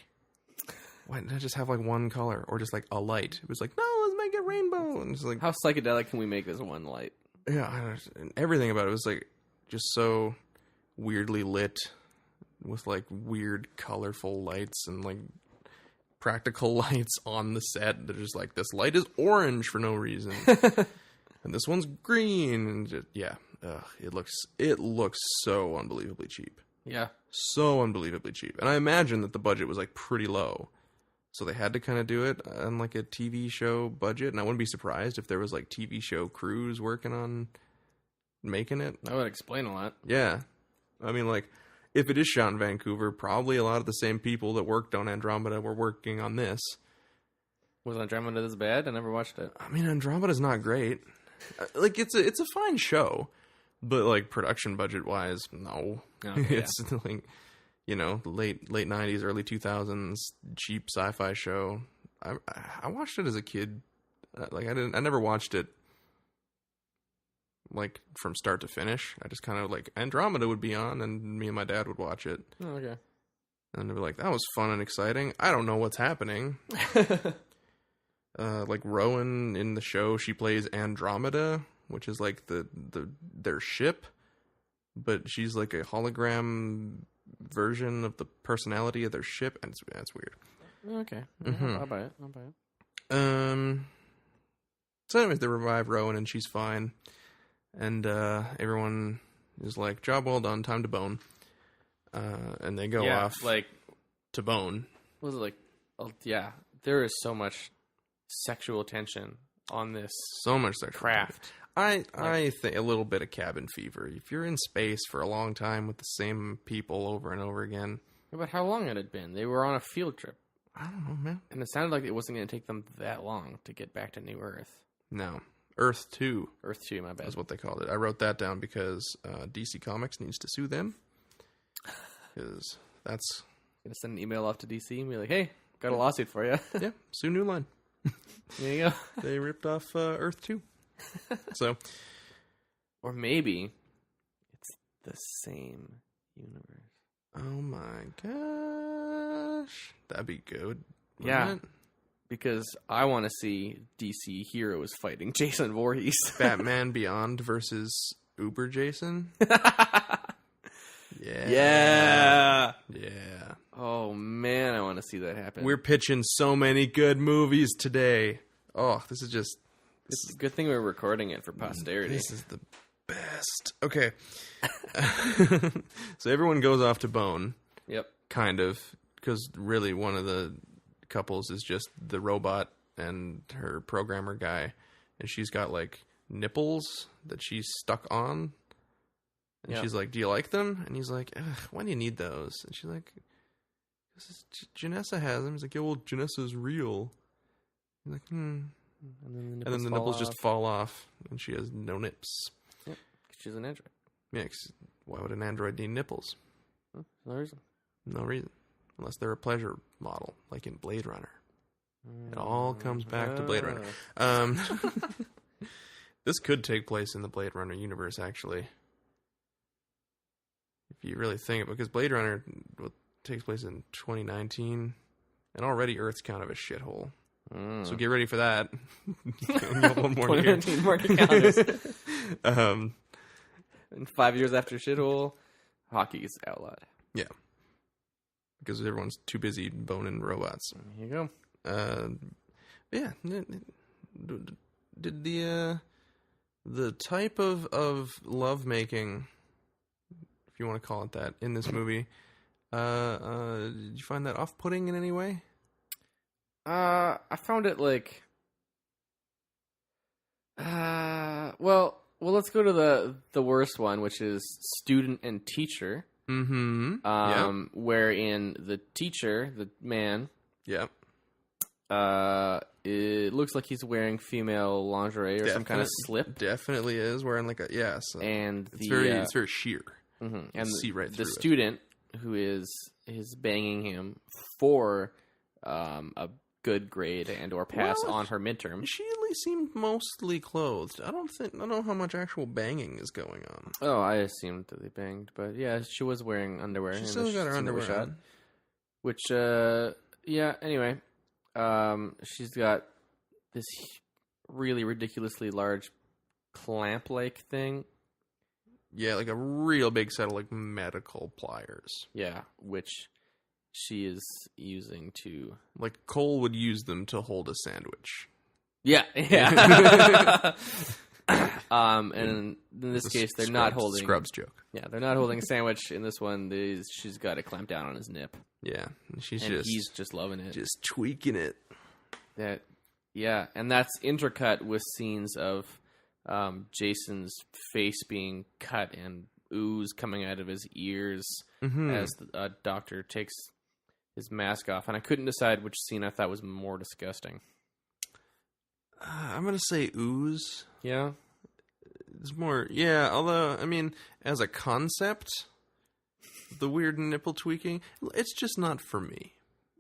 Why didn't I just have like one color or just like a light? It was like, no, let's make it rainbow. And it's like, How psychedelic can we make this one light? yeah, and everything about it was like just so weirdly lit with like weird colorful lights and like practical lights on the set. They're just like, this light is orange for no reason. And this one's green. And just, yeah, it looks so unbelievably cheap. Yeah. So unbelievably cheap. And I imagine that the budget was like pretty low. So they had to kind of do it on like a TV show budget. And I wouldn't be surprised if there was like TV show crews working on making it. That would explain a lot. Yeah. I mean, like, if it is shot in Vancouver, probably a lot of the same people that worked on Andromeda were working on this. Was Andromeda this bad? I never watched it. I mean, Andromeda's not great. Like, it's a fine show. But, like, production budget-wise, no. Okay, It's, like, you know, late 90s, early 2000s, cheap sci-fi show. I watched it as a kid. Like, I never watched it, like, from start to finish. I just kind of, like, Andromeda would be on, and me and my dad would watch it. Oh, okay. And they'd be like, that was fun and exciting. I don't know what's happening. Like, Rowan in the show, she plays Andromeda, which is, like, their ship. But she's, like, a hologram version of the personality of their ship, and it's weird. Okay. Mm-hmm. I'll buy it. So anyways, they revive Rowan, and she's fine. And everyone is like, job well done, time to bone. And they go off like to bone. was it like? Oh, yeah, there is so much sexual tension on this So much sexual craft. tension. I think a little bit of cabin fever. If you're in space for a long time with the same people over and over again. But how long had it been? They were on a field trip. I don't know, man. And it sounded like it wasn't going to take them that long to get back to New Earth. No. Earth 2. Earth 2, my bad. That's what they called it. I wrote that down because DC Comics needs to sue them. Because that's... Going to send an email off to DC and be like, hey, got a lawsuit for you. Yeah, sue New Line. There you go. They ripped off Earth 2. So... Or maybe it's the same universe. Oh my gosh. That'd be good. Yeah. It? Because I want to see DC heroes fighting Jason Voorhees. Batman Beyond versus Uber Jason. Yeah. Yeah. Yeah. Oh, man, I want to see that happen. We're pitching so many good movies today. Oh, this is just... It's a good thing we're recording it for posterity. This is the best. Okay. So everyone goes off to bone. Yep. Kind of. Because really one of the couples is just the robot and her programmer guy. And she's got like nipples that she's stuck on. And she's like, do you like them? And he's like, why do you need those? And she's like, Janessa has them. He's like, yeah, well, Janessa's real. He's like, And then the nipples just fall off. And she has no nips. Yep. She's an android. Yeah, 'cause why would an android need nipples? No reason. No reason. Unless they're a pleasure model, like in Blade Runner. It all comes back to Blade Runner. This could take place in the Blade Runner universe, actually. If you really think it, because Blade Runner takes place in 2019, and already Earth's kind of a shithole. So get ready for that. One more year. 2019 more to count. And 5 years after shithole, hockey is outlawed. Yeah. Because everyone's too busy boning robots. There you go. Yeah. Did the type of lovemaking, if you want to call it that, in this movie, did you find that off-putting in any way? I found it like, well, let's go to the worst one, which is student and teacher. Mm-hmm. Wherein the teacher, the man, Yep. it looks like he's wearing female lingerie or some kind of slip. Definitely is wearing like a so and it's very sheer. And you see right the through it. student who is banging him for a good grade and or pass on her midterm. She at least seemed mostly clothed. I don't know how much actual banging is going on. Oh, I assumed that they banged, but yeah, she was wearing underwear. She still got her underwear shot, on. which, yeah. Anyway, she's got this really ridiculously large clamp-like thing. Yeah, like a real big set of like medical pliers. Yeah, which she is using to... Like Cole would use them to hold a sandwich. Yeah. And in this case, they're not holding... Scrubs joke. Yeah, they're not holding a sandwich. In this one, she's got it clamped down on his nip. Yeah, he's just loving it. Just tweaking it. Yeah, and that's intercut with scenes of Jason's face being cut and ooze coming out of his ears as the doctor takes his mask off. And I couldn't decide which scene I thought was more disgusting. I'm going to say ooze. Yeah? It's more, yeah, although, I mean, as a concept, the weird nipple tweaking, it's just not for me.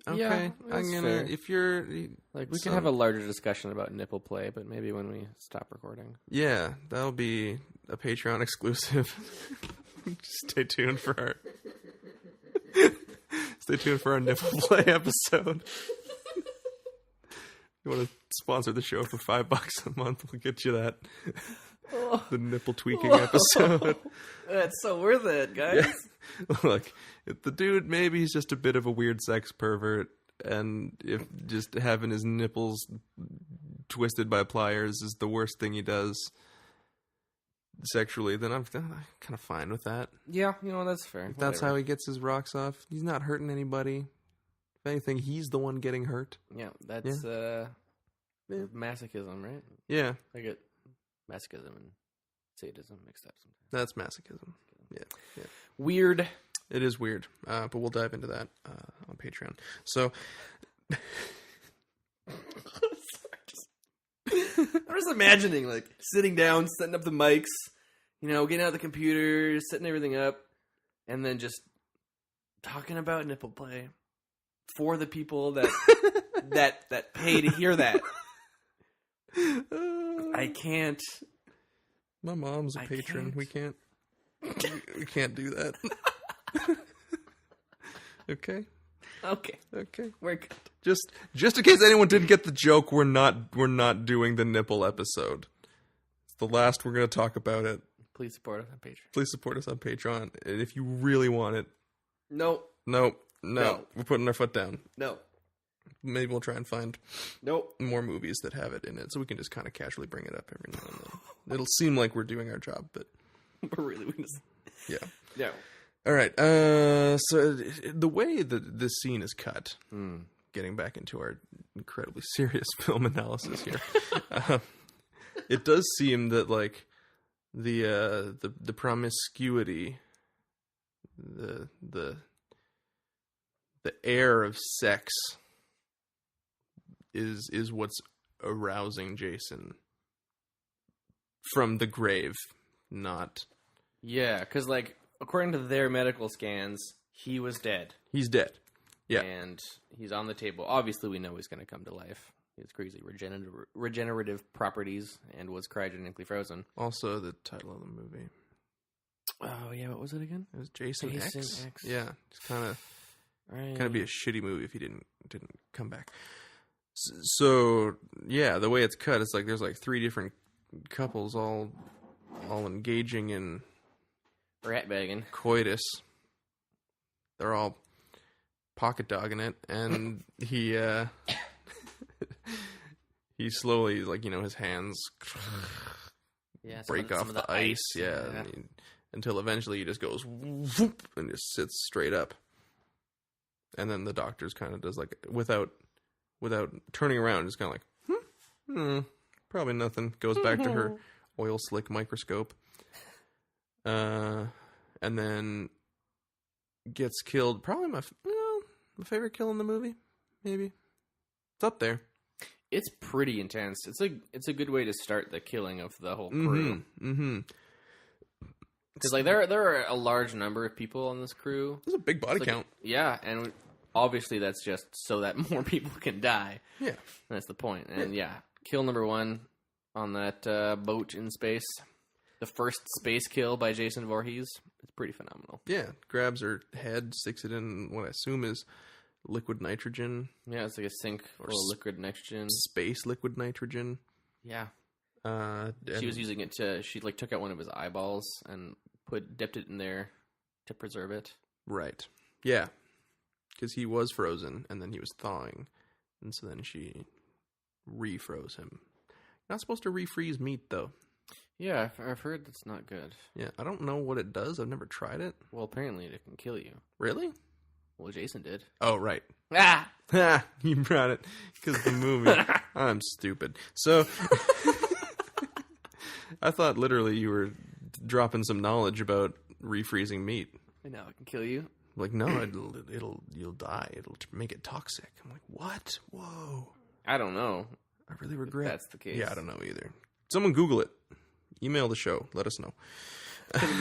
Okay? Yeah, that's fair. If you're... Like, we can have a larger discussion about nipple play, but maybe when we stop recording. Yeah, that'll be a Patreon exclusive. Stay tuned for our nipple play episode. You want to sponsor the show for $5 a month? We'll get you that. The nipple tweaking episode. That's so worth it, guys. Yeah. Look, if the dude, maybe he's just a bit of a weird sex pervert, and if just having his nipples twisted by pliers is the worst thing he does sexually, then I'm kind of fine with that. Yeah, that's fair. If that's how he gets his rocks off, he's not hurting anybody. If anything, he's the one getting hurt. Yeah, that's Masochism, right? Yeah, I get masochism and sadism mixed up sometimes. that's masochism. Yeah. Weird. It is weird, but we'll dive into that on Patreon. So, I'm just imagining, like, sitting down, setting up the mics, getting out the computer, setting everything up, and then just talking about nipple play for the people that that pay to hear that. I can't. My mom's a patron. We can't do that. Okay. We're good. Just in case anyone didn't get the joke, we're not doing the nipple episode. It's the last we're going to talk about it. Please support us on Patreon. Please support us on Patreon. And if you really want it. No. We're putting our foot down. No. Maybe we'll try and find Nope. more movies that have it in it, so we can just kind of casually bring it up every now and then. It'll seem like we're doing our job, but We're just... yeah. Yeah. All right. So the way that this scene is cut, getting back into our incredibly serious film analysis here, it does seem that like the promiscuity, the air of sex is what's arousing Jason from the grave, not... Yeah, because, like, according to their medical scans, he was dead. He's dead. Yeah. And he's on the table. Obviously, we know he's going to come to life. He has crazy regenerative properties and was cryogenically frozen. Also, the title of the movie. Oh, yeah, what was it again? It was Jason X. X. Yeah, it's kind of be a shitty movie if he didn't come back. So yeah, the way it's cut, it's like there's like 3 different couples all engaging in rat bagging coitus. They're all pocket dogging it, and he slowly, like, his hands break off the ice. Yeah. Until eventually he just goes whoop and just sits straight up. And then the doctor's kind of does like without turning around, just kind of like, probably nothing. Goes back to her oil slick microscope. And then gets killed. Probably my favorite kill in the movie. Maybe it's up there. It's pretty intense. It's a good way to start the killing of the whole crew. Because like there are a large number of people on this crew. There's a big body count. Yeah, and obviously that's just so that more people can die. Yeah, that's the point. And kill number 1 on that boat in space. The first space kill by Jason Voorhees. It's pretty phenomenal. Yeah, grabs her head, sticks it in what I assume is liquid nitrogen. Yeah, it's like a sink full of liquid nitrogen. Space liquid nitrogen. Yeah. She was using it she like took out one of his eyeballs and dipped it in there to preserve it. Right. Yeah. Because he was frozen and then he was thawing. And so then she refroze him. Not supposed to refreeze meat though. Yeah, I've heard that's not good. Yeah, I don't know what it does. I've never tried it. Well, apparently it can kill you. Really? Well, Jason did. Oh, right. Ah! You brought it because the movie. I'm stupid. So, I thought literally you were dropping some knowledge about refreezing meat. I know it can kill you. Like, no, you'll die. It'll make it toxic. I'm like, what? Whoa. I don't know. I really regret. That's the case. Yeah, I don't know either. Someone Google it. Email the show. Let us know.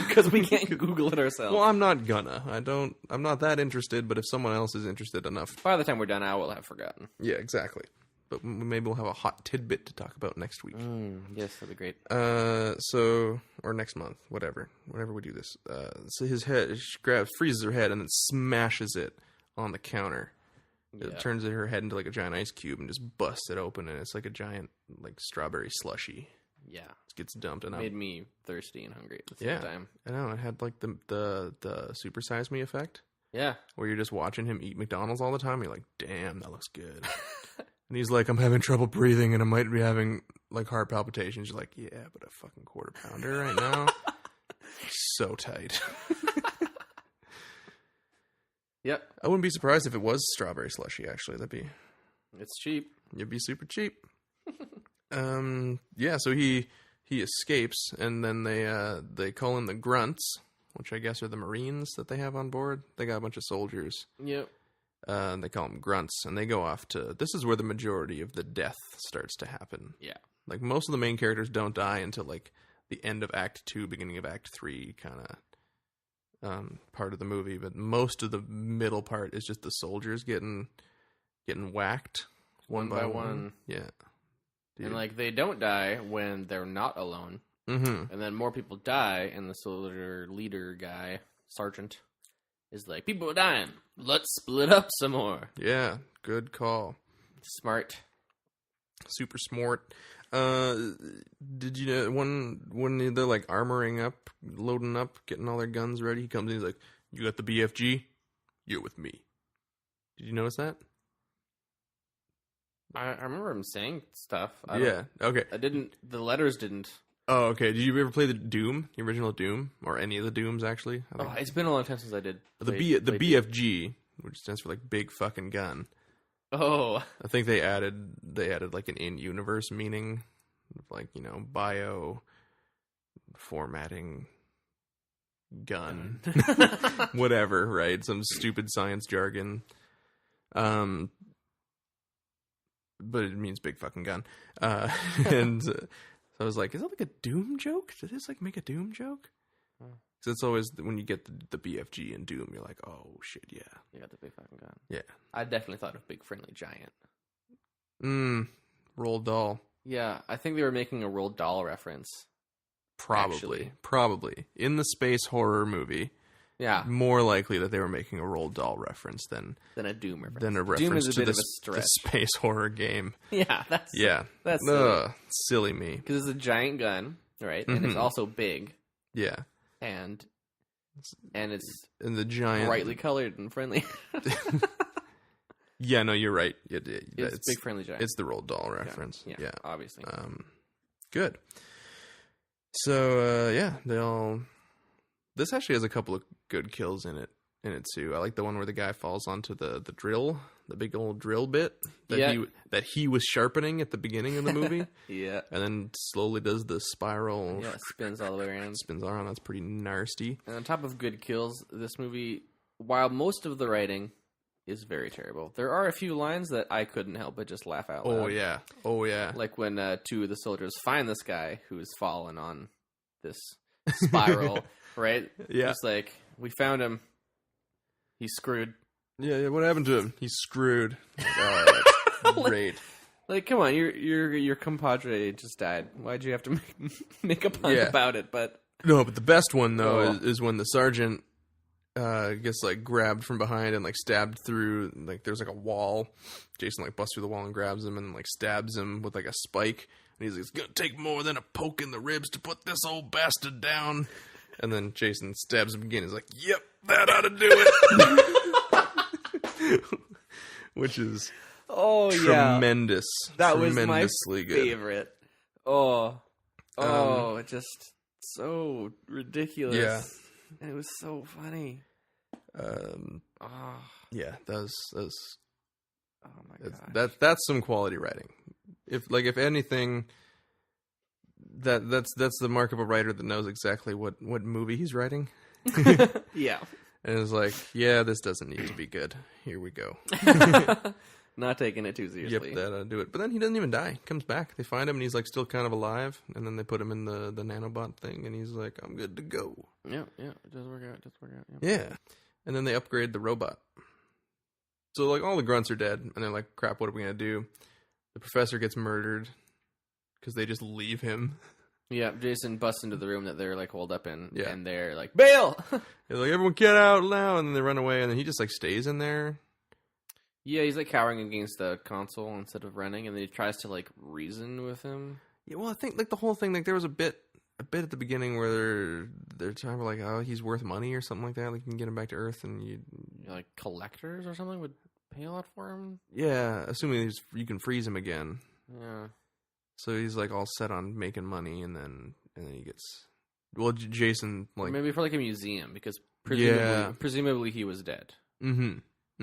Because we can't Google it ourselves. Well, I'm not gonna. I'm not that interested, but if someone else is interested enough. By the time we're done, I will have forgotten. Yeah, exactly. But maybe we'll have a hot tidbit to talk about next week. Yes, that'd be great. Or next month, whenever we do this. So his head, she freezes her head, and then smashes it on the counter. Yeah. It turns her head into like a giant ice cube and just busts it open, and it's like a giant like strawberry slushy. Yeah, it gets dumped, and made me thirsty and hungry at the same time. I know. It had like the Super Size Me effect. Yeah, where you're just watching him eat McDonald's all the time. You're like, damn, that looks good. And he's like, I'm having trouble breathing, and I might be having like heart palpitations. You're like, yeah, but a fucking quarter pounder right now, so tight. Yep. I wouldn't be surprised if it was strawberry slushy. Actually, it's cheap. It'd be super cheap. Yeah, so he escapes, and then they call in the grunts, which I guess are the Marines that they have on board. They got a bunch of soldiers. Yep. And they call them grunts, and they go off to... This is where the majority of the death starts to happen. Yeah. Like, most of the main characters don't die until, like, the end of Act 2, beginning of Act 3 kind of part of the movie. But most of the middle part is just the soldiers getting whacked one by one. Yeah. Dude. And, like, they don't die when they're not alone. Mm-hmm. And then more people die, and the soldier leader guy, sergeant, is like, people are dying. Let's split up some more. Yeah, good call. Smart. Super smart. Did you know when they're like armoring up, loading up, getting all their guns ready, he comes in, he's like, "You got the BFG? You're with me." Did you notice that? I remember him saying stuff. Okay. The letters didn't. Oh, okay. Did you ever play the Doom, the original Doom, or any of the Dooms actually? Oh, it's been a long time since I did. The BFG, which stands for like big fucking gun. Oh, I think they added like an in-universe meaning, like, you know, bio formatting gun, whatever, right? Some stupid science jargon. But it means big fucking gun. And so I was like, is that like a Doom joke? Did this like make a Doom joke? Because it's always when you get the BFG and Doom, you're like, oh shit, yeah. You got the big fucking gun. Yeah. I definitely thought of Big Friendly Giant. Roald Dahl. Yeah, I think they were making a Roald Dahl reference. Probably. In the space horror movie. Yeah. More likely that they were making a Roald Dahl reference than a Doom reference. Than a reference Doom is a to bit the, of a stretch. the space horror game. Yeah, that's silly me. Because it's a giant gun, right? And it's also big. Yeah. And it's the giant brightly colored and friendly. Yeah, no, you're right. It's Big Friendly Giant. It's the Roald Dahl reference. Yeah, obviously. Good. So this actually has a couple of good kills in it too. I like the one where the guy falls onto the drill, the big old drill bit that he was sharpening at the beginning of the movie. Yeah. And then slowly does the spiral. Yeah, it spins all the way around. Spins all around. That's pretty nasty. And on top of good kills, this movie, while most of the writing is very terrible, there are a few lines that I couldn't help but just laugh out loud. Oh yeah. Like when two of the soldiers find this guy who's fallen on this spiral, right? Yeah. It's like, we found him. He's screwed. Yeah. What happened to him? He's screwed. That's great. Like, come on, your compadre just died. Why'd you have to make a pun about it? But no, but the best one though is when the sergeant gets like grabbed from behind and like stabbed through. Like there's like a wall. Jason like busts through the wall and grabs him and like stabs him with like a spike. And he's like, "It's gonna take more than a poke in the ribs to put this old bastard down." And then Jason stabs him again. He's like, "Yep, that ought to do it." Which is tremendous. That was my tremendously good. favorite. Just so ridiculous. Yeah. And it was so funny. Yeah, that was oh my god. That's some quality writing. If anything, that's the mark of a writer that knows exactly what movie he's writing. Yeah. And it's like, yeah, this doesn't need to be good. Here we go. Not taking it too seriously. Yep, that'll do it. But then he doesn't even die. He comes back. They find him, and he's like still kind of alive. And then they put him in the nanobot thing, and he's like, "I'm good to go." Yeah, it does work out. Yeah. And then they upgrade the robot. So like all the grunts are dead, and they're like, "Crap, what are we gonna do?" The professor gets murdered because they just leave him. Yeah, Jason busts into the room that they're like holed up in, and they're like, "Bail!" They're like, "Everyone get out now!" And then they run away, and then he just like stays in there. Yeah, he's like cowering against the console instead of running, and then he tries to like reason with him. Yeah, well, I think like the whole thing, like there was a bit at the beginning where they're talking about like, oh, he's worth money or something like that. Like you can get him back to Earth, and like collectors or something would pay a lot for him. Yeah, assuming you can freeze him again. Yeah. So he's like all set on making money, and then he gets Jason like maybe for like a museum because presumably he was dead. Mm-hmm.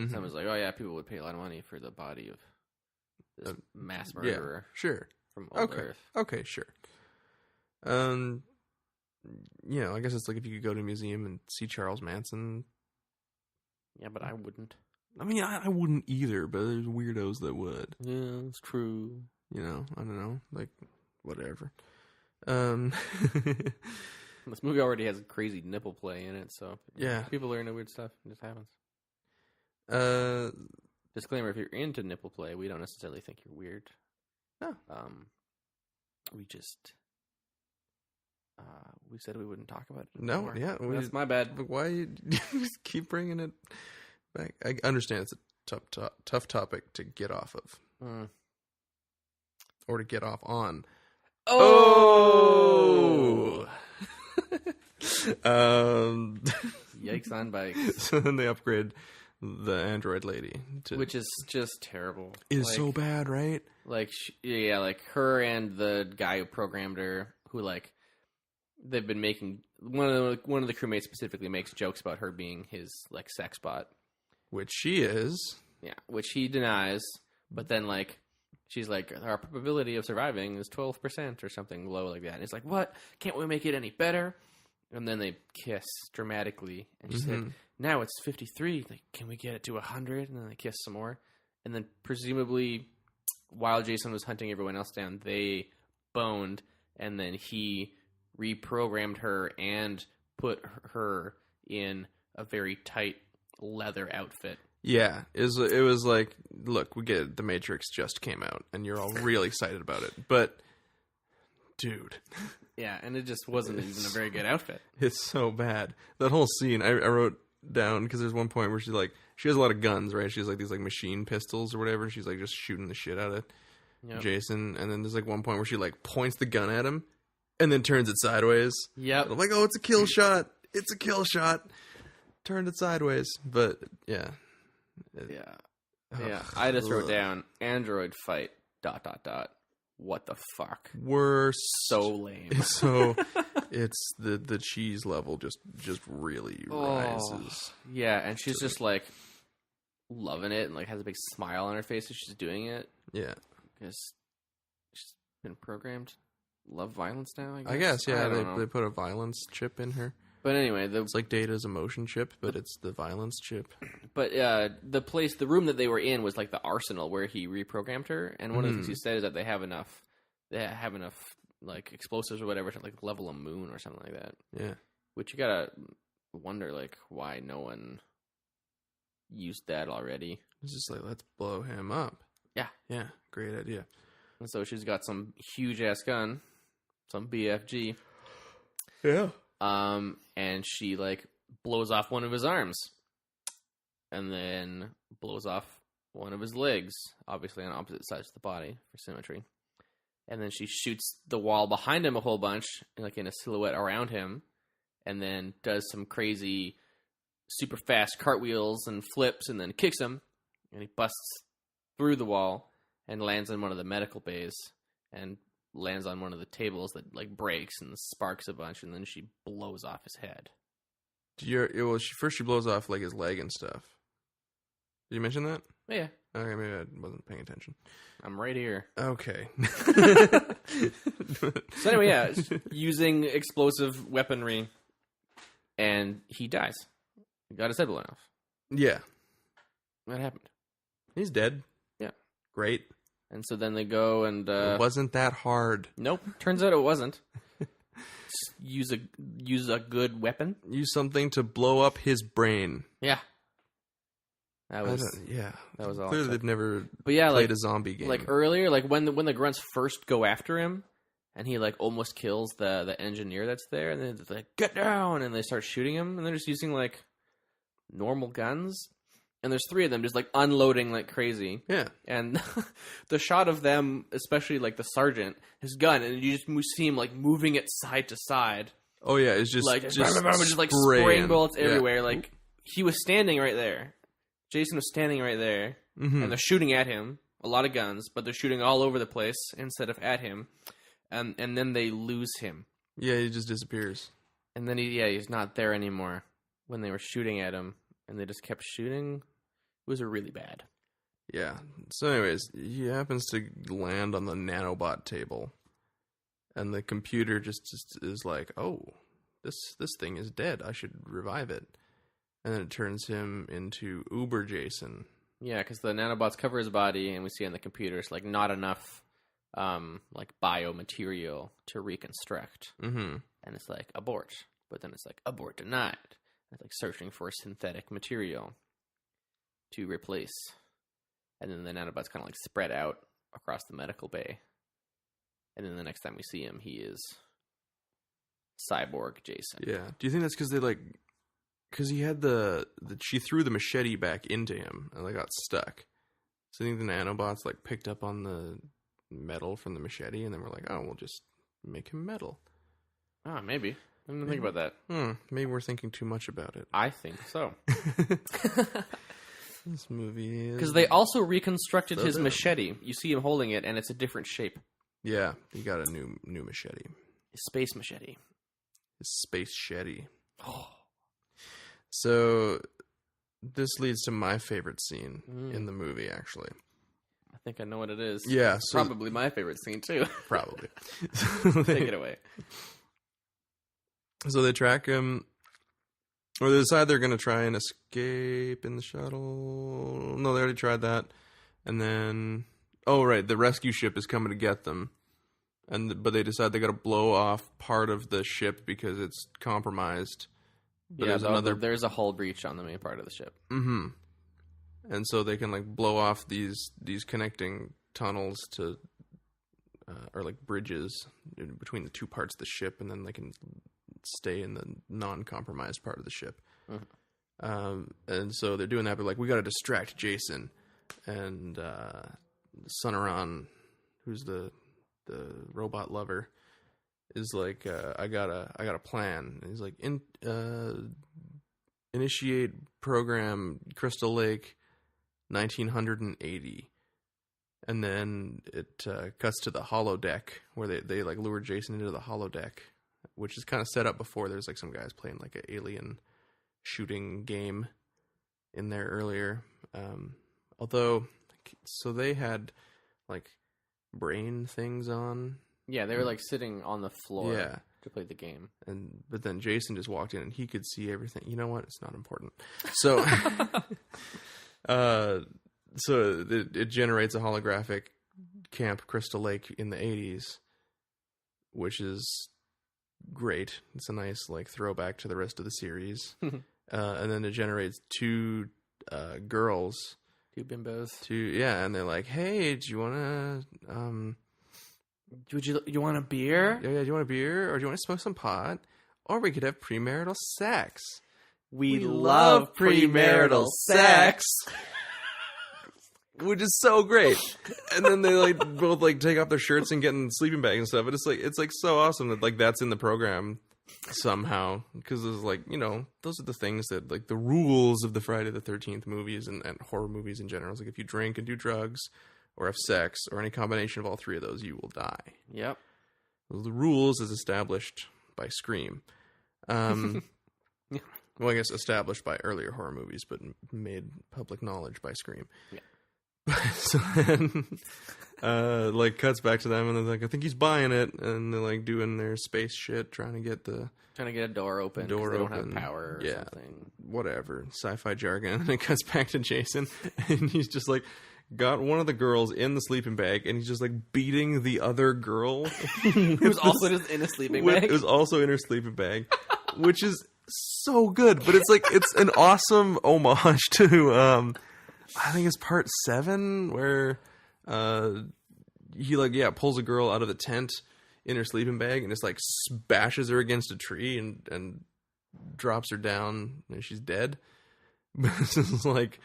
Someone's like, oh yeah, people would pay a lot of money for the body of this mass murderer. Yeah, sure. from Old Okay. Earth. Okay, sure. I guess it's like if you could go to a museum and see Charles Manson. Yeah, but I wouldn't. I mean, I wouldn't either, but there's weirdos that would. Yeah, it's true. I don't know, like whatever. This movie already has crazy nipple play in it, so Yeah. people are into weird stuff. It just happens. Disclaimer: if you're into nipple play, we don't necessarily think you're weird. No. We just we said we wouldn't talk about it No, anymore. yeah, That's my bad. But why you just keep bringing it back? I understand it's a tough topic to get off of, or to get off on. Oh. Yikes on bikes. So then they upgrade the android lady, Which is just terrible. Is so bad, right? Like, like her and the guy who programmed her, who like they've been making one of the crewmates specifically makes jokes about her being his like sex bot, Which she is. yeah, which he denies. But then like she's like, our probability of surviving is 12% or something low like that. And he's like, what? Can't we make it any better? And then they kiss dramatically, and she said, now it's 53. Like, can we get it to 100? And then they kiss some more. And then presumably, while Jason was hunting everyone else down, they boned, and then he reprogrammed her and put her in a very tight leather outfit. Yeah, it was like, look, we get it. The Matrix just came out, and you're all really excited about it. But, dude... Yeah, and it just wasn't even a very good outfit. It's so bad. That whole scene, I wrote down, because there's one point where she has a lot of guns, right? She has like these like machine pistols or whatever. She's like just shooting the shit out of Jason. And then there's like one point where she like points the gun at him and then turns it sideways. Yep. And I'm like, oh, it's a kill shot. It's a kill shot. Turned it sideways. But yeah. Yeah. I just wrote down Android fight ... What the fuck? We're so lame. So it's the cheese level just really rises. Yeah, and she's just like loving it and like has a big smile on her face as she's doing it. Yeah. Because she's been programmed. Love violence now, I guess, yeah. They put a violence chip in her. But anyway, it's like Data's emotion chip, but it's the violence chip. But the room that they were in was like the arsenal where he reprogrammed her. And one of the things he said is that they have enough like explosives or whatever to like level a moon or something like that. Yeah. Which you gotta wonder like why no one used that already. It's just like, let's blow him up. Yeah. Yeah. Great idea. And so she's got some huge ass gun, some BFG. Yeah. And she like blows off one of his arms, and then blows off one of his legs, obviously on opposite sides of the body for symmetry. And then she shoots the wall behind him a whole bunch, like in a silhouette around him, and then does some crazy, super fast cartwheels and flips, and then kicks him, and he busts through the wall and lands in one of the medical bays, and lands on one of the tables that like breaks and sparks a bunch, and then she blows off his head. First she blows off like his leg and stuff. Did you mention that? Yeah. Okay, maybe I wasn't paying attention. I'm right here. Okay. So anyway, yeah, using explosive weaponry, and he dies. He got his head blown off. Yeah. That happened. He's dead. Yeah. Great. And so then they go and... it wasn't that hard. Nope. Turns out it wasn't. Use a good weapon. Use something to blow up his brain. Yeah. That was all. Clearly they've never played a zombie game. Like earlier, like when the grunts first go after him, and he like almost kills the engineer that's there, and then it's like, get down, and they start shooting him, and they're just using like normal guns. And there's three of them just like unloading like crazy. Yeah. And the shot of them, especially like the sergeant, his gun, and you just see him like moving it side to side. Oh yeah, it's just like spraying bullets everywhere. Yeah. Like he was standing right there. Jason was standing right there, and they're shooting at him. A lot of guns, but they're shooting all over the place instead of at him. And then they lose him. Yeah, he just disappears. And then he's not there anymore when they were shooting at him, and they just kept shooting. It was really bad. Yeah. So anyways, he happens to land on the nanobot table. And the computer just is like, oh, this thing is dead. I should revive it. And then it turns him into Uber Jason. Yeah, because the nanobots cover his body, and we see on the computer it's like not enough like biomaterial to reconstruct. Mm-hmm. And it's like abort, but then it's like abort denied. It's like searching for synthetic material to replace. And then the nanobots kind of like spread out across the medical bay. And then the next time we see him, he is Cyborg Jason. Yeah. Do you think that's because they like... Because he had she threw the machete back into him, and they got stuck. So I think the nanobots like picked up on the metal from the machete, and then we're like, oh, we'll just make him metal. Ah, maybe. I didn't think about that. Maybe we're thinking too much about it. I think so. This movie is... Because they also reconstructed So his dumb. machete. You see him holding it, and it's a different shape. Yeah, he got a new machete. His space machete. His space machete. Oh. So this leads to my favorite scene in the movie, actually. I think I know what it is. Yeah, so Probably my favorite scene, too. probably. Take it away. So they track him, or they decide they're going to try and escape in the shuttle. No, they already tried that. And then, oh, right, the rescue ship is coming to get them. But they decide they got to blow off part of the ship because it's compromised. But Yeah, there's a hull breach on the main part of the ship. Mm-hmm. And so they can like blow off these connecting tunnels to, or like bridges in between the two parts of the ship, and then they can stay in the non-compromised part of the ship. Mm-hmm. And so they're doing that, but like we got to distract Jason, and Sonoran, who's the robot lover, is like, I got a plan. And he's like, initiate program Crystal Lake 1980. And then it cuts to the holodeck where they like lure Jason into the holodeck, which is kind of set up before. There's like some guys playing like an alien shooting game in there earlier. Although, so they had like brain things on. Yeah, they were like sitting on the floor to play the game. But then Jason just walked in and he could see everything. You know what? It's not important. So, so it generates a holographic Camp Crystal Lake in the 80s, which is great. It's a nice like throwback to the rest of the series. And then it generates two girls. Two bimbos. And they're like, hey, do you want to... you want a beer? Yeah, do you want a beer? Or do you want to smoke some pot? Or we could have premarital sex. We love premarital sex. Which is so great. And then they like both like take off their shirts and get in sleeping bags and stuff. But it's like so awesome that like that's in the program somehow. Because it's like, you know, those are the things that like the rules of the Friday the 13th movies and horror movies in general. It's like if you drink and do drugs or have sex or any combination of all three of those, you will die. Yep. The rules is established by Scream. Well, I guess established by earlier horror movies, but made public knowledge by Scream. Yeah. So then, like, cuts back to them, and they're like, I think he's buying it, and they're, like, doing their space shit, trying to get a door open. They don't have power or something. Whatever. Sci-fi jargon. And it cuts back to Jason, and he's just, like, got one of the girls in the sleeping bag, and he's just, like, beating the other girl. Who's also just in a sleeping bag. Who's also in her sleeping bag, which is so good. But it's, like, it's an awesome homage to, I think it's part 7 where he like pulls a girl out of the tent in her sleeping bag and just like bashes her against a tree and drops her down and she's dead. This is like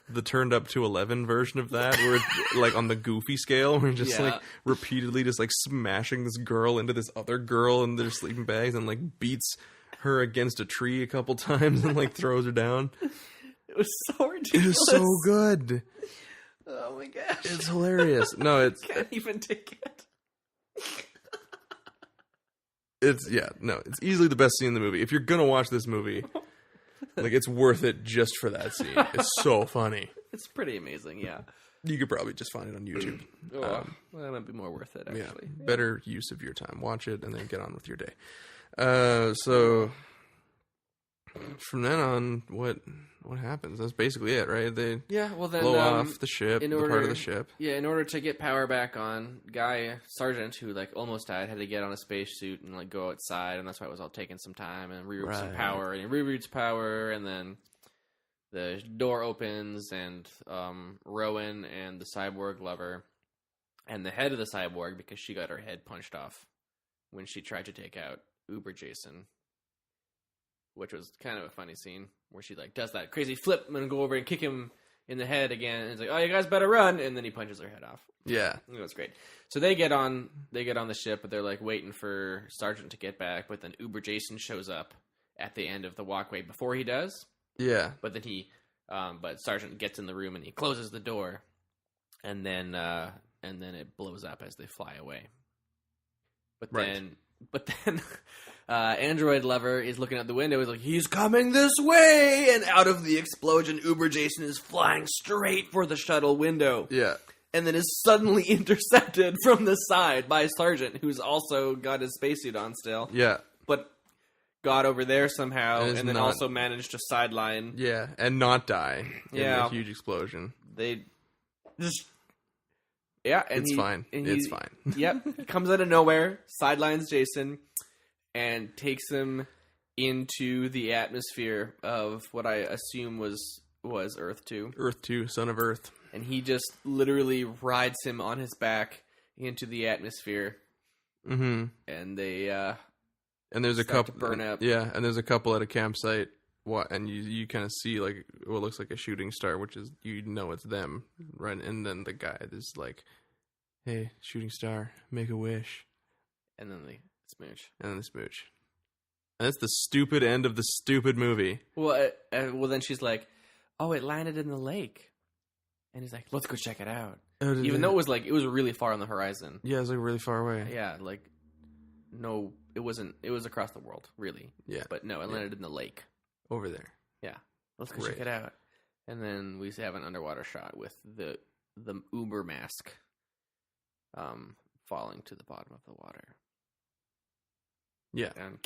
the turned up to 11 version of that, where it's like on the goofy scale, where just like repeatedly just like smashing this girl into this other girl in their sleeping bags and like beats her against a tree a couple times and like throws her down. It was so ridiculous. It was so good. Oh my gosh. It's hilarious. No, it's... Can't even take it. It's easily the best scene in the movie. If you're gonna watch this movie, like, it's worth it just for that scene. It's so funny. It's pretty amazing, yeah. You could probably just find it on YouTube. Well, that might be more worth it, actually. Yeah, better use of your time. Watch it and then get on with your day. So from then on, what happens? That's basically it, right? They then blow off the ship, part of the ship. Yeah, in order to get power back on, Sergeant, who like almost died, had to get on a spacesuit and like go outside, and that's why it was all taking some time and reroute some power. And he reroutes power, and then the door opens, and Rowan and the cyborg lover, and the head of the cyborg, because she got her head punched off when she tried to take out Uber Jason, which was kind of a funny scene where she like does that crazy flip and go over and kick him in the head again, and it's like, oh, you guys better run, and then he punches her head off. Yeah, it was great. So they get on the ship, but they're like waiting for Sergeant to get back, but then Uber Jason shows up at the end of the walkway before he does. Yeah, but then but Sergeant gets in the room and he closes the door, and then it blows up as they fly away. But then Android Lover is looking out the window. He's like, he's coming this way! And out of the explosion, Uber Jason is flying straight for the shuttle window. Yeah. And then is suddenly intercepted from the side by Sergeant, who's also got his spacesuit on still. Yeah. But got over there somehow, and then also managed to sideline. Yeah, and not die in a huge explosion. They just... Yeah, and it's fine. It's fine. Yep, he comes out of nowhere, sidelines Jason, and takes him into the atmosphere of what I assume was Earth 2. Earth 2, Son of Earth. And he just literally rides him on his back into the atmosphere. Mm-hmm. And they and there's a couple burn up. Yeah, and there's a couple at a campsite. And you kind of see like what looks like a shooting star, which is, you know, it's them, right? And then the guy is like, "Hey, shooting star, make a wish." And then they smooch. And that's the stupid end of the stupid movie. Well, then she's like, "Oh, it landed in the lake," and he's like, "Let's go check it out." Even though it was really far on the horizon. Yeah, it was like really far away. Yeah, like no, it wasn't. It was across the world, really. Yeah, but no, it landed in the lake. Over there. Yeah. Let's go check it out. And then we have an underwater shot with the Uber mask falling to the bottom of the water. Yeah. And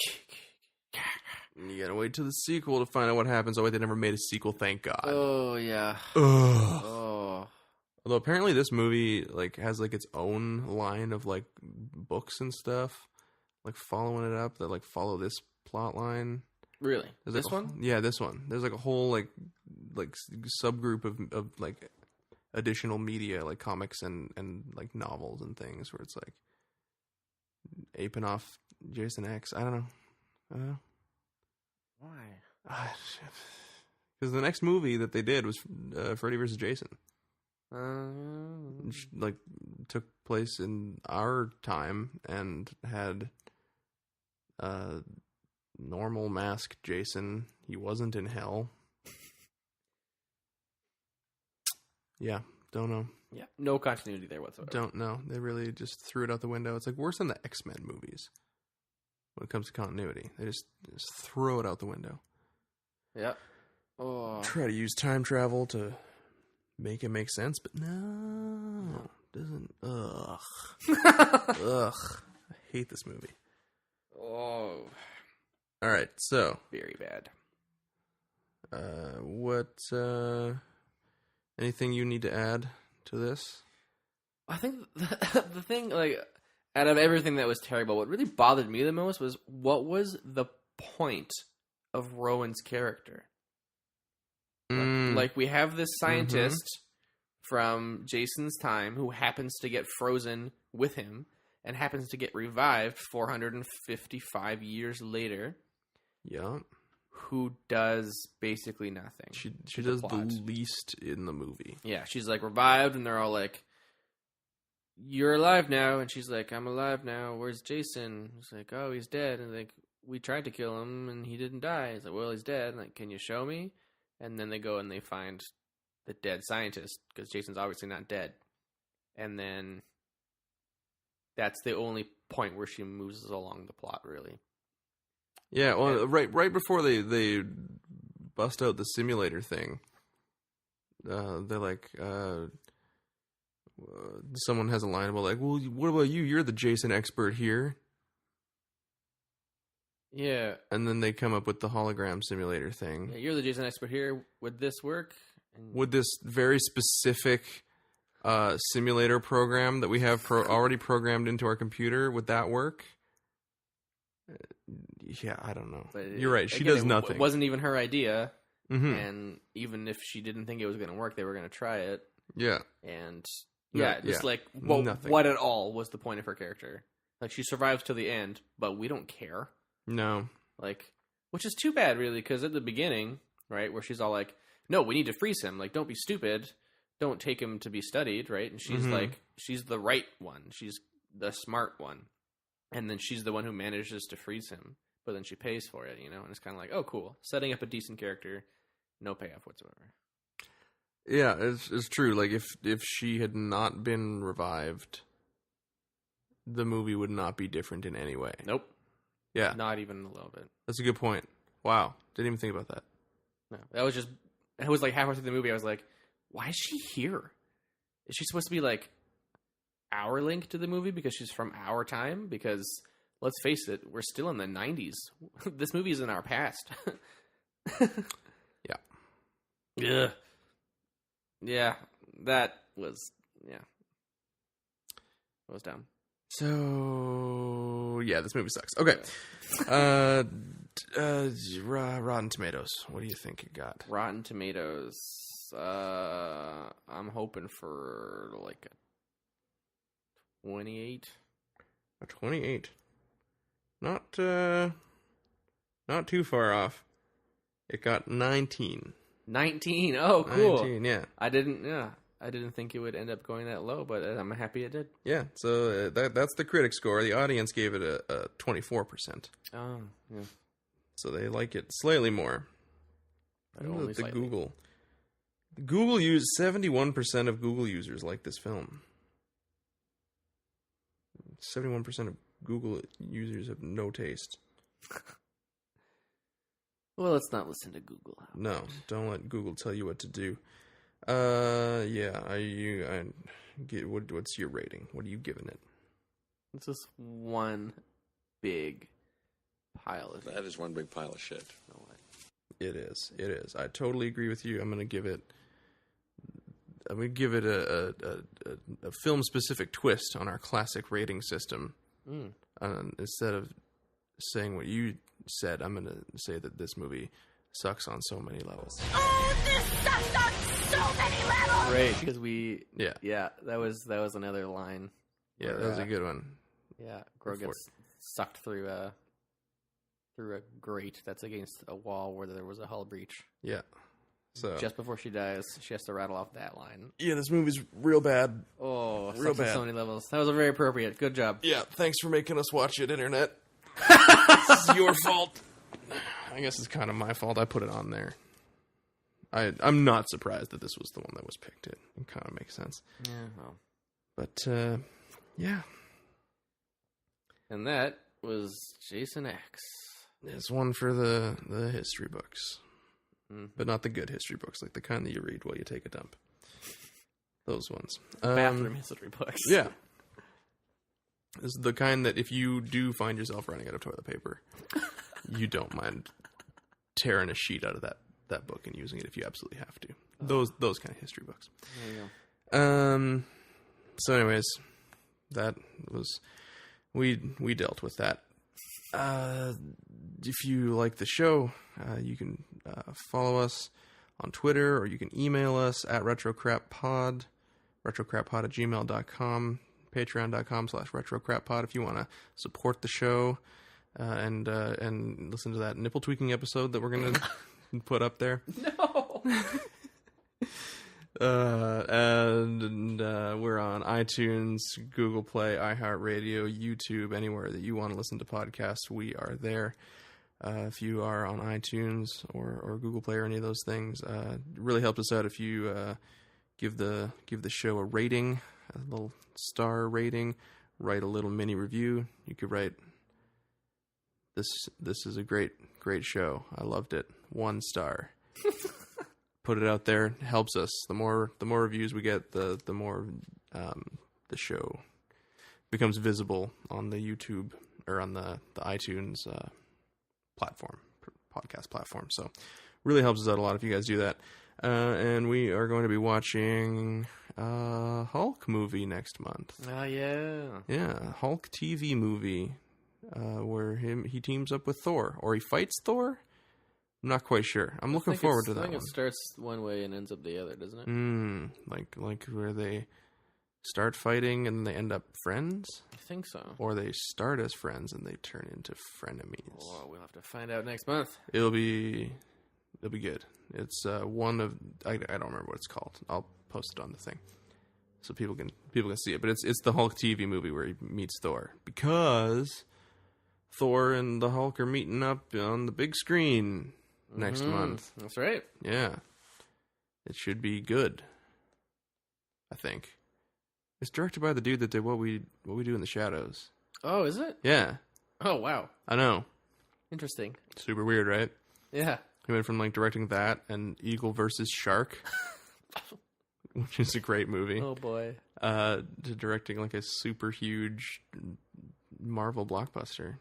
you gotta wait till the sequel to find out what happens. Oh wait, they never made a sequel, thank God. Oh yeah. Ugh. Oh. Although apparently this movie like has like its own line of like books and stuff, like following it up that like follow this plot line. Really? There's this one? Yeah, this one. There's like a whole like subgroup of like additional media, like comics and like novels and things, where it's like aping off Jason X. I don't know. Why? Because the next movie that they did was Freddy vs. Jason. Which, like, took place in our time and had normal masked Jason. He wasn't in hell. Yeah, don't know. Yeah, no continuity there whatsoever. Don't know. They really just threw it out the window. It's like worse than the X-Men movies when it comes to continuity. They just throw it out the window. Yeah. Oh. Try to use time travel to make it make sense, but no. It doesn't. Ugh. Ugh. I hate this movie. Oh. All right, so very bad. What? Anything you need to add to this? I think the thing, like, out of everything that was terrible, what really bothered me the most was what was the point of Rowan's character? Like we have this scientist from Jason's time who happens to get frozen with him and happens to get revived 455 years later. Yeah. Who does basically nothing. She does the least in the movie. Yeah, she's like revived and they're all like, "You're alive now." And she's like, "I'm alive now. Where's Jason?" He's like, "Oh, he's dead." And like, "We tried to kill him and he didn't die." He's like, "Well, he's dead." And like, "Can you show me?" And then they go and they find the dead scientist because Jason's obviously not dead. And then that's the only point where she moves along the plot, really. Yeah, well, right before they bust out the simulator thing, they're like, someone has a line about like, well, what about you? You're the Jason expert here. Yeah. And then they come up with the hologram simulator thing. Yeah, you're the Jason expert here. Would this work? And Would this very specific simulator program that we have already programmed into our computer, would that work? Yeah, I don't know. but You're right. She again, does nothing. It wasn't even her idea. Mhm. And even if she didn't think it was going to work, they were going to try it. Yeah. And No, yeah, just yeah. like Nothing. what at all was the point of her character? Like she survives to the end, but we don't care. No. Like, which is too bad, really, because at the beginning, right, where she's all like, "No, we need to freeze him. Like, don't be stupid. Don't take him to be studied." Right, and she's like, she's the right one. She's the smart one, and then she's the one who manages to freeze him. But then she pays for it, And it's kind of like, oh, cool, setting up a decent character, no payoff whatsoever. Yeah, it's true. Like if she had not been revived, the movie would not be different in any way. Nope. Yeah, Not even a little bit. that's a good point. Wow, didn't even think about that. No, that was just. It was like halfway through the movie, I was like, "Why is she here? Is she supposed to be like our link to the movie because she's from our time? Because let's face it, we're still in the 90s. This movie is in our past." Yeah. Yeah. Yeah. That was dumb. So yeah, this movie sucks. Okay. Rotten Tomatoes. What do you think it got? Rotten Tomatoes. I'm hoping for like a 28. A 28. Not too far off. It got 19. 19. Oh, cool. 19, yeah. I didn't think it would end up going that low, but I'm happy it did. Yeah, so that's the critic score. The audience gave it a 24%. Oh, yeah. So they like it slightly more. But I don't know only that slightly. Google used 71% of Google users like this film. 71% of Google users have no taste. Well, let's not listen to Google. No, don't let Google tell you what to do. Yeah, what's your rating? What are you giving it? It's just one big pile of That is one big pile of shit. No way. It is. I totally agree with you. I'm gonna give it a film specific twist on our classic rating system. Instead of saying what you said, I'm gonna say that this movie sucks on so many levels. Oh, this sucks on so many levels! Great, because we... Yeah, that was another line. yeah, where, that was a good one. Yeah, Gro Before- gets sucked through a grate that's against a wall where there was a hull breach. Yeah, so Just before she dies, she has to rattle off that line. yeah, this movie's real bad. Oh, Real sucks on bad. so many levels. That was very appropriate. Good job. Yeah, thanks for making us watch it, Internet. This is your fault. I guess it's kind of my fault. I put it on there. I'm not surprised that this was the one that was picked. It kind of makes sense. Yeah, well. But, yeah. And that was Jason X. It's one for the history books. But not the good history books, like the kind that you read while you take a dump. Those ones. Bathroom history books. Yeah. This is the kind that if you do find yourself running out of toilet paper, you don't mind tearing a sheet out of that book and using it if you absolutely have to. Those kind of history books. There you go. So anyways, that was we dealt with that. If you like the show, you can follow us on Twitter, or you can email us at retrocrappod, retrocrappod@gmail.com, patreon.com/retrocrappod if you want to support the show and listen to that nipple tweaking episode that we're going to put up there. No. And we're on iTunes, Google Play, iHeartRadio, YouTube, anywhere that you want to listen to podcasts, we are there. If you are on iTunes or Google Play or any of those things, it really helps us out if you give the show a rating, a little star rating, write a little mini review. You could write, this is a great show. I loved it. 1 star. put it out there. It helps us. The more reviews we get, the more the show becomes visible on the YouTube or on the iTunes platform, podcast platform. So really helps us out a lot if you guys do that. And we are going to be watching a Hulk movie next month. Oh, yeah. Yeah, Hulk TV movie where he teams up with Thor. Or he fights Thor? I'm not quite sure. I'm looking forward to that I think one. it starts one way and ends up the other, doesn't it? Like where they start fighting and they end up friends? I think so. Or they start as friends and they turn into frenemies. Oh, we'll have to find out next month. It'll be good. It's one of I don't remember what it's called. I'll post it on the thing so people can see it. But it's the Hulk TV movie where he meets Thor, because Thor and the Hulk are meeting up on the big screen next month. That's right. Yeah, it should be good. I think it's directed by the dude that did What We Do in the Shadows. Oh, is it? Yeah. Oh, wow. I know. Interesting. Super weird, right? Yeah. He went from like directing that and Eagle versus Shark, which is a great movie, Oh, boy. to directing like a super huge Marvel blockbuster.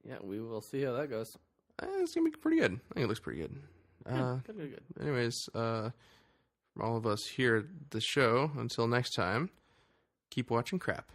Yeah, we will see how that goes. It's gonna be pretty good. I think it looks pretty good. Good. Anyways, from all of us here at the show, until next time, keep watching crap.